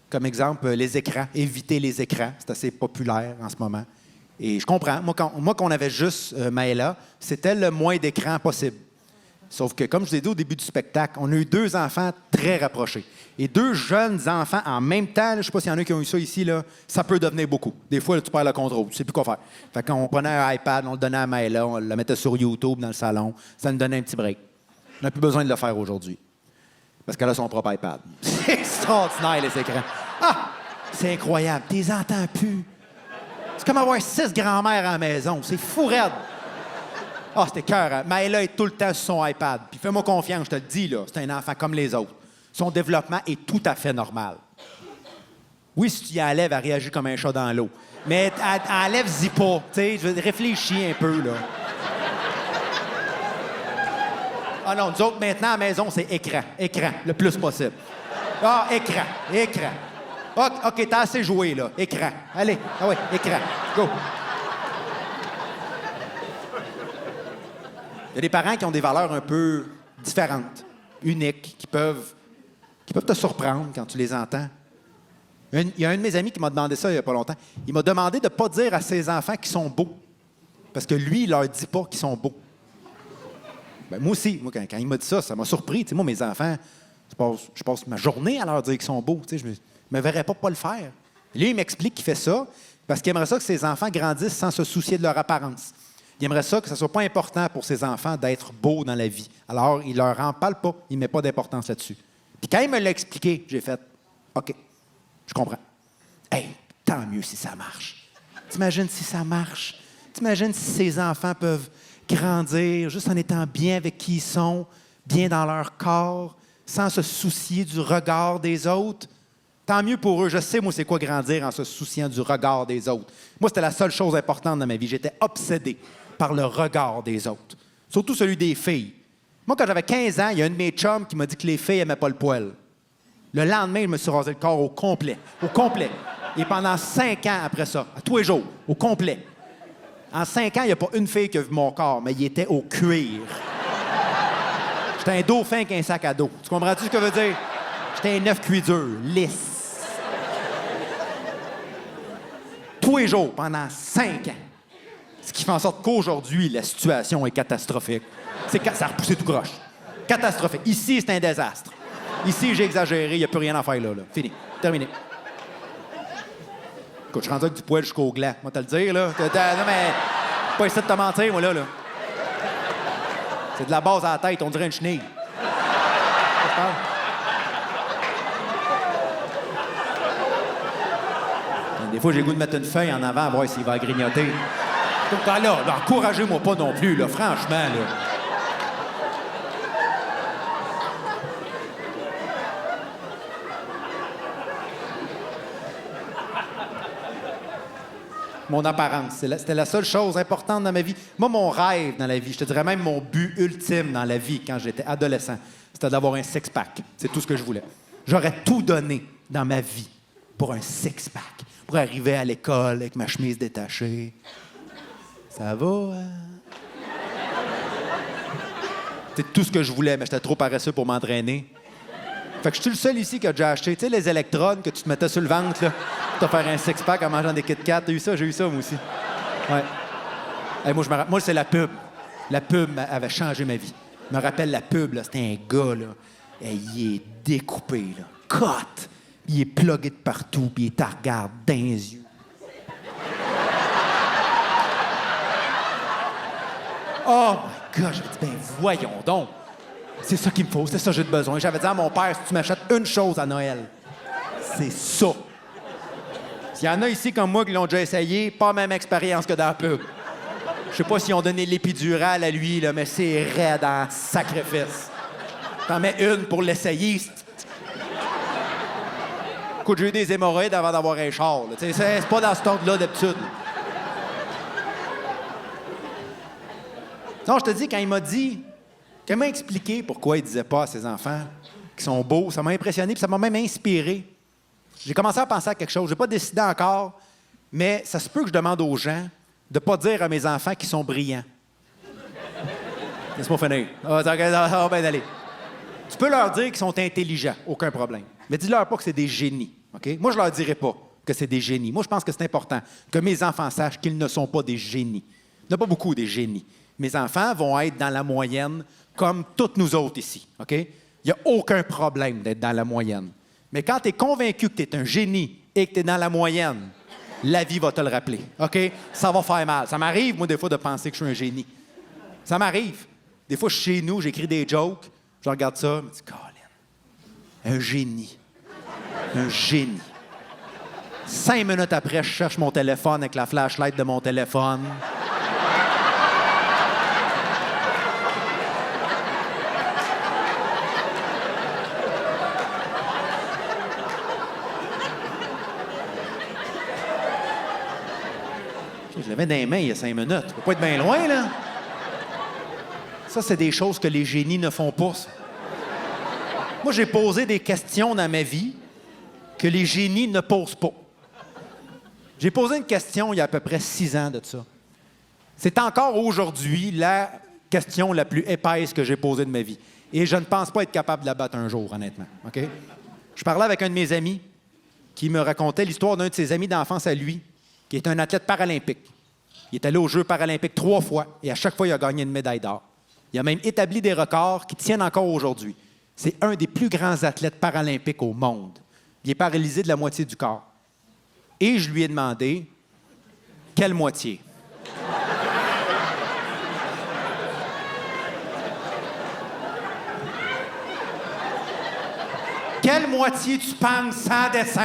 Comme exemple, les écrans. Éviter les écrans, c'est assez populaire en ce moment. Et je comprends. Moi, qu'on avait juste Maëla, c'était le moins d'écran possible. Sauf que, comme je vous ai dit au début du spectacle, on a eu 2 enfants très rapprochés. Et 2 jeunes enfants en même temps, là, je ne sais pas s'il y en a qui ont eu ça ici, là, ça peut devenir beaucoup. Des fois, là, tu perds le contrôle, tu ne sais plus quoi faire. Fait qu'on prenait un iPad, on le donnait à Maëla, on le mettait sur YouTube dans le salon. Ça nous donnait un petit break. On n'a plus besoin de le faire aujourd'hui. Parce qu'elle a son propre iPad. C'est extraordinaire, les écrans. Ah! C'est incroyable. Tu les entends plus. C'est comme avoir 6 grands-mères à la maison. C'est fou raide. Ah, c'était cœur. Maëla est tout le temps sur son iPad. Puis fais-moi confiance, je te le dis, là. C'est un enfant comme les autres. Son développement est tout à fait normal. Oui, si tu y enlèves, elle réagit comme un chat dans l'eau. Mais enlève-y pas. Tu sais, réfléchis un peu, là. Ah non, nous autres, maintenant, à la maison, c'est écran. Écran, le plus possible. Ah, écran. OK, t'as assez joué, là. Écran. Allez, ah oui, écran. Go. Il y a des parents qui ont des valeurs un peu différentes, uniques, qui peuvent te surprendre quand tu les entends. Il y a un de mes amis qui m'a demandé ça il n'y a pas longtemps. Il m'a demandé de ne pas dire à ses enfants qu'ils sont beaux. Parce que lui, il leur dit pas qu'ils sont beaux. Ben, moi aussi, quand il m'a dit ça, ça m'a surpris. Moi, mes enfants, je passe ma journée à leur dire qu'ils sont beaux. Je ne me verrais pas le faire. Lui, il m'explique qu'il fait ça parce qu'il aimerait ça que ses enfants grandissent sans se soucier de leur apparence. Il aimerait ça que ce ne soit pas important pour ses enfants d'être beaux dans la vie. Alors, il leur en parle pas. Il ne met pas d'importance là-dessus. Puis quand il me l'a expliqué, j'ai fait « OK, je comprends. Hey, tant mieux si ça marche. T'imagines si ça marche? T'imagines si ses enfants peuvent grandir juste en étant bien avec qui ils sont, bien dans leur corps, sans se soucier du regard des autres? Tant mieux pour eux. Je sais, moi, c'est quoi grandir en se souciant du regard des autres. Moi, c'était la seule chose importante dans ma vie. J'étais obsédé par le regard des autres, surtout celui des filles. Moi, quand j'avais 15 ans, il y a un de mes chums qui m'a dit que les filles n'aimaient pas le poil. Le lendemain, je me suis rasé le corps au complet. Au complet. Et pendant 5 ans après ça, à tous les jours, au complet. En 5 ans, il n'y a pas une fille qui a vu mon corps, mais il était au cuir. J'étais un dauphin avec un sac à dos. Tu comprends-tu ce que je veux dire? J'étais un œuf cuit dur, lisse. Tous les jours, pendant 5 ans. Ce qui fait en sorte qu'aujourd'hui, la situation est catastrophique. Ça a repoussé tout croche. Catastrophique. Ici, c'est un désastre. Ici, j'ai exagéré, il n'y a plus rien à faire là. Fini. Terminé. Écoute, je suis rendu avec du poil jusqu'au gland. Moi, te le dire, là. Non, mais... Pas essayer de te mentir, moi, là. C'est de la base à la tête, on dirait une chenille. Des fois, j'ai le goût de mettre une feuille en avant à voir s'il va grignoter. Donc, là, encouragez-moi pas non plus, là, franchement, là. Mon apparence, c'était la seule chose importante dans ma vie. Moi, mon rêve dans la vie, je te dirais même mon but ultime dans la vie quand j'étais adolescent, c'était d'avoir un six-pack. C'est tout ce que je voulais. J'aurais tout donné dans ma vie pour un six-pack, pour arriver à l'école avec ma chemise détachée. Ça va, hein? C'est tout ce que je voulais, mais j'étais trop paresseux pour m'entraîner. Fait que je suis le seul ici qui a déjà acheté, tu sais, les électrodes que tu te mettais sur le ventre, là, pour te faire un six-pack en mangeant des Kit Kat. T'as eu ça? J'ai eu ça, moi aussi. Ouais. Hey, moi, c'est la pub. La pub avait changé ma vie. Je me rappelle la pub, là, c'était un gars, là. Et il est découpé, là. Cut! Il est plugué de partout, puis il te regarde dans les yeux. Oh my God! J'avais dit, ben voyons donc! C'est ça qu'il me faut, c'est ça que j'ai besoin. J'avais dit à mon père, si tu m'achètes une chose à Noël, c'est ça. S'il y en a ici comme moi qui l'ont déjà essayé, pas la même expérience que dans la pub. Je sais pas s'ils ont donné l'épidural à lui, là, mais c'est raide en sacrifice. T'en mets une pour l'essayer. Écoute, j'ai eu des hémorroïdes avant d'avoir un char. Là. C'est pas dans cet ordre-là d'habitude. Non, je te dis, quand il m'a dit... Quand il m'a expliqué pourquoi il disait pas à ses enfants qu'ils sont beaux, ça m'a impressionné puis ça m'a même inspiré. J'ai commencé à penser à quelque chose. Je n'ai pas décidé encore, mais ça se peut que je demande aux gens de ne pas dire à mes enfants qu'ils sont brillants. Laisse-moi finir. Ben allez. Tu peux leur dire qu'ils sont intelligents, aucun problème. Mais dis-leur pas que c'est des génies. OK? Moi, je leur dirai pas que c'est des génies. Moi, je pense que c'est important que mes enfants sachent qu'ils ne sont pas des génies. Il n'y en a pas beaucoup des génies. Mes enfants vont être dans la moyenne comme toutes nous autres ici, OK? Il n'y a aucun problème d'être dans la moyenne. Mais quand tu es convaincu que tu es un génie et que tu es dans la moyenne, la vie va te le rappeler, OK? Ça va faire mal. Ça m'arrive, moi, des fois, de penser que je suis un génie. Ça m'arrive. Des fois, je suis chez nous, j'écris des jokes, je regarde ça, je me dis, Colin, un génie. Un génie. 5 minutes après, je cherche mon téléphone avec la flashlight de mon téléphone. Je l'avais dans les mains il y a 5 minutes. Ça peut pas être bien loin, là. Ça, c'est des choses que les génies ne font pas, ça. Moi, j'ai posé des questions dans ma vie que les génies ne posent pas. J'ai posé une question il y a à peu près 6 ans de ça. C'est encore aujourd'hui la question la plus épaisse que j'ai posée de ma vie. Et je ne pense pas être capable de la battre un jour, honnêtement. OK? Je parlais avec un de mes amis qui me racontait l'histoire d'un de ses amis d'enfance à lui, qui est un athlète paralympique. Il est allé aux Jeux paralympiques 3 fois et à chaque fois, il a gagné une médaille d'or. Il a même établi des records qui tiennent encore aujourd'hui. C'est un des plus grands athlètes paralympiques au monde. Il est paralysé de la moitié du corps. Et je lui ai demandé, quelle moitié? Quelle moitié tu penses sans dessin?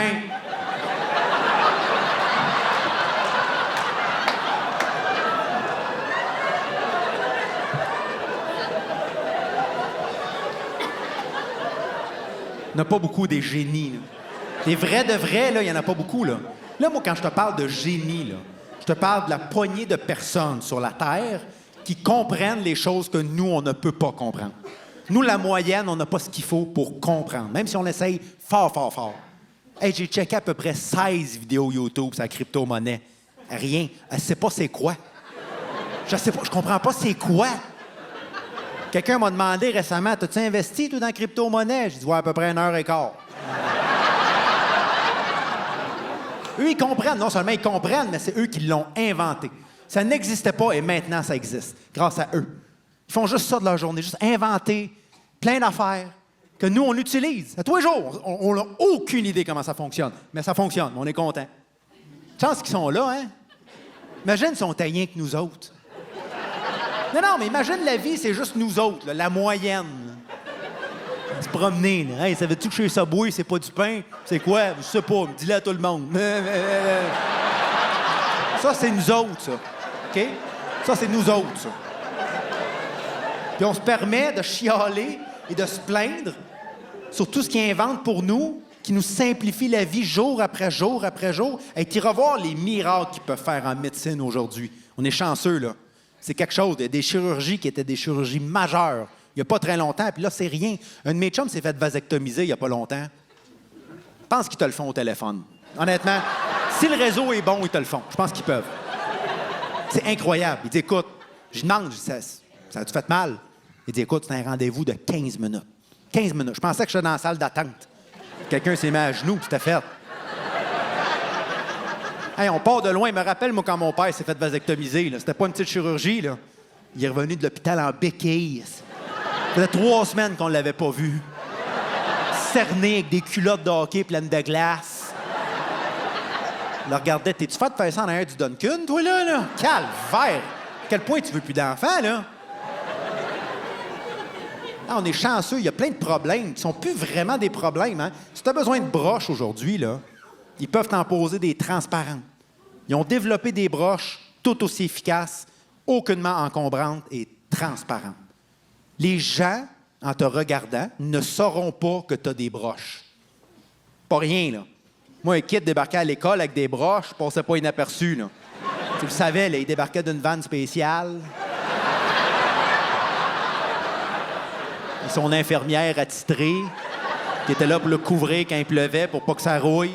Il n'y en a pas beaucoup des génies, là. Des vrais de vrais, là, il n'y en a pas beaucoup, là. Là, moi, quand je te parle de génie, là, je te parle de la poignée de personnes sur la Terre qui comprennent les choses que nous, on ne peut pas comprendre. Nous, la moyenne, on n'a pas ce qu'il faut pour comprendre, même si on essaye fort, fort, fort. Hey, j'ai checké à peu près 16 vidéos YouTube sur la crypto-monnaie. Rien. Elle ne sait pas c'est quoi. Je sais pas, je comprends pas c'est quoi. Quelqu'un m'a demandé récemment, t'as-tu investi, toi, dans la crypto-monnaie? J'ai dit, ouais, à peu près 1h15. Eux, ils comprennent. Non seulement ils comprennent, mais c'est eux qui l'ont inventé. Ça n'existait pas et maintenant, ça existe, grâce à eux. Ils font juste ça de leur journée, juste inventer plein d'affaires que nous, on utilise. À tous les jours, on n'a aucune idée comment ça fonctionne. Mais ça fonctionne, on est content. Chance qu'ils sont là, hein? Imagine si on était rien que nous autres. Non, mais imagine la vie, c'est juste nous autres, là, la moyenne. Là. Se promener, là. Hey, savais-tu que chez Subway, c'est pas du pain? C'est quoi? Je sais pas, dis-le à tout le monde. Ça, c'est nous autres, ça. OK? Ça, c'est nous autres, ça. Puis on se permet de chialer et de se plaindre sur tout ce qu'ils inventent pour nous, qui nous simplifie la vie jour après jour après jour. Et tu iras voir les miracles qu'ils peuvent faire en médecine aujourd'hui. On est chanceux, là. C'est quelque chose. Il y a des chirurgies qui étaient des chirurgies majeures il n'y a pas très longtemps. Puis là, c'est rien. Un de mes chums s'est fait vasectomiser il n'y a pas longtemps. Je pense qu'ils te le font au téléphone. Honnêtement, si le réseau est bon, ils te le font. Je pense qu'ils peuvent. C'est incroyable. Il dit, écoute, je demande, ça a-tu fait mal? Il dit, écoute, c'est un rendez-vous de 15 minutes. 15 minutes. Je pensais que j'étais dans la salle d'attente. Quelqu'un s'est mis à genoux, puis c'était fait. Hey, on part de loin. Me rappelle, moi, quand mon père s'est fait vasectomiser, là. C'était pas une petite chirurgie, là. Il est revenu de l'hôpital en béquille. Ça faisait 3 semaines qu'on l'avait pas vu. Cerné avec des culottes de hockey pleines de glace. Je le regardais. T'es-tu fait de faire ça en arrière du Duncan, toi, là? Calvaire! À quel point tu veux plus d'enfants, là? Ah, on est chanceux. Il y a plein de problèmes qui sont plus vraiment des problèmes, hein? Si tu as besoin de broches aujourd'hui, là, ils peuvent t'en poser des transparentes. Ils ont développé des broches tout aussi efficaces, aucunement encombrantes et transparentes. Les gens, en te regardant, ne sauront pas que tu as des broches. Pas rien, là. Moi, un kid débarquait à l'école avec des broches, je passais pas inaperçu, là. Tu le savais, là, il débarquait d'une vanne spéciale. Et son infirmière attitrée, qui était là pour le couvrir quand il pleuvait, pour pas que ça rouille.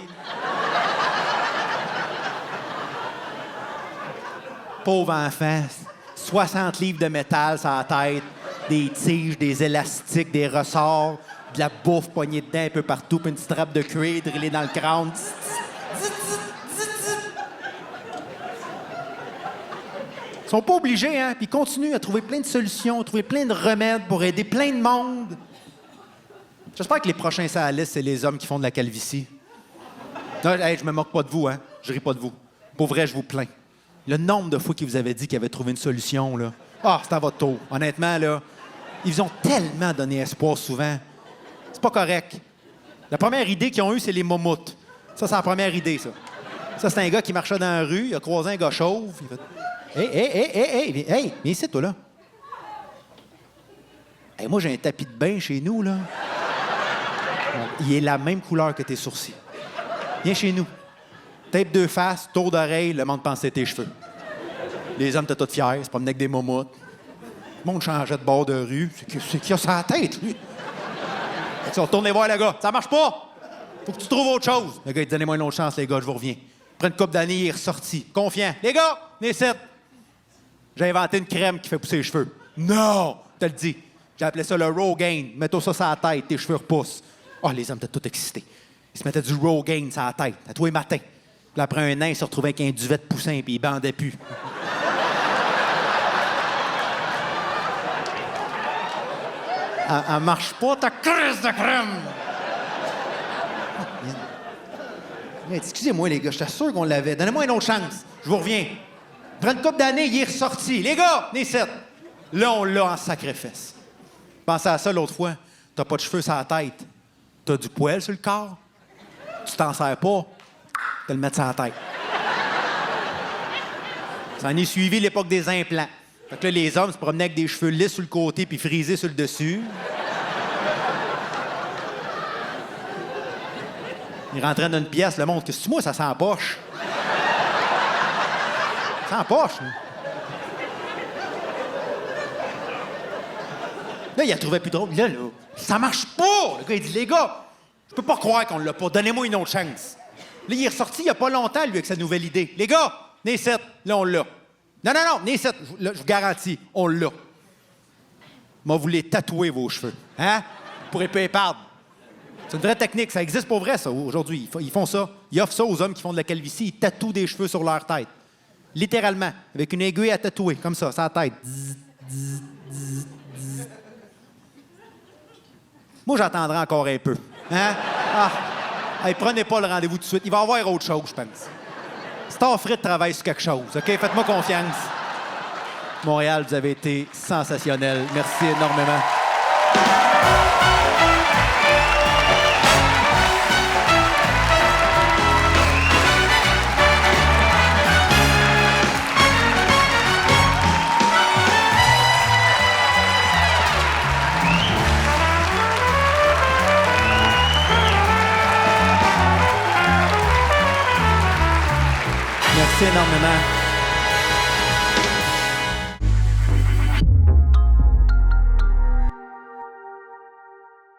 Pauvre enfant, 60 livres de métal sur la tête, des tiges, des élastiques, des ressorts, de la bouffe poignée dedans un peu partout, puis une petite trappe de cuir drillée dans le crâne. sont pas obligés, hein? Puis ils continuent à trouver plein de solutions, à trouver plein de remèdes pour aider plein de monde. J'espère que les prochains sur la liste, c'est les hommes qui font de la calvitie. Non, hey, je me moque pas de vous, hein? Je ris pas de vous. Pour vrai, je vous plains. Le nombre de fois qu'ils vous avaient dit qu'ils avaient trouvé une solution, là. Ah, c'est à votre tour. Honnêtement, là, ils vous ont tellement donné espoir souvent. C'est pas correct. La première idée qu'ils ont eue, c'est les momoutes. Ça, c'est la première idée, ça. Ça, c'est un gars qui marchait dans la rue, il a croisé un gars chauve. Il fait hey, viens ici, toi, là. Hey, moi, j'ai un tapis de bain chez nous, là. Il est la même couleur que tes sourcils. Viens chez nous. Tape deux faces, tour d'oreille, le monde pensait tes cheveux. Les hommes étaient tous fiers, ils se promenaient avec des momoutes. Le monde changeait de bord de rue. C'est qui a sur la tête, lui? Tu retournes voir le gars. Ça marche pas! Faut que tu trouves autre chose. Le gars, il dit, donnez-moi une autre chance, les gars, je vous reviens. Après une couple d'années, il est ressorti. Confiant. Les gars, venez ici. J'ai inventé une crème qui fait pousser les cheveux. Non! Je te le dis. J'ai appelé ça le Rogaine. Mets-toi ça sur la tête, tes cheveux repoussent. Ah, les hommes étaient tous excités. Ils se mettaient du Rogaine sur la tête, à tous les matins. Puis après un an, ils se retrouvaient avec un duvet de poussin, puis ils bandaient plus. Elle marche pas, ta crise de crème! Excusez-moi, les gars, j'étais sûr qu'on l'avait. Donnez-moi une autre chance. Je vous reviens. Après une couple d'années, il est ressorti. Les gars, venez ici. Là, on l'a en sacrifice. Pensez à ça l'autre fois. T'as pas de cheveux sur la tête. T'as du poil sur le corps. Tu t'en sers pas. T'as le mettre sur la tête. Ça en est suivi l'époque des implants. Fait que là, les hommes se promenaient avec des cheveux lisses sur le côté puis frisés sur le dessus. Ils rentraient dans une pièce, le monde, qu'est-ce que moi, ça sent poche. Ça sent poche, là. Là, il la trouvait plus drôle. Là, ça marche pas! Le gars, il dit, les gars, je peux pas croire qu'on l'a pas. Donnez-moi une autre chance. Là, il est ressorti il y a pas longtemps, lui, avec sa nouvelle idée. Les gars, venez ici. Là, on l'a. Non, venez ici. Je vous garantis, on l'a. Moi, vous les tatouer, vos cheveux. Hein? Pour épais perdre. C'est une vraie technique. Ça existe pour vrai, ça, aujourd'hui. Ils font ça. Ils offrent ça aux hommes qui font de la calvitie. Ils tatouent des cheveux sur leur tête. Littéralement. Avec une aiguille à tatouer, comme ça, sur la tête. Moi, j'attendrai encore un peu. Hein? Ah! Hey, prenez pas le rendez-vous tout de suite. Il va y avoir autre chose, je pense. Starfrit travaille sur quelque chose, OK? Faites-moi confiance. Montréal, vous avez été sensationnel. Merci énormément. Merci énormément.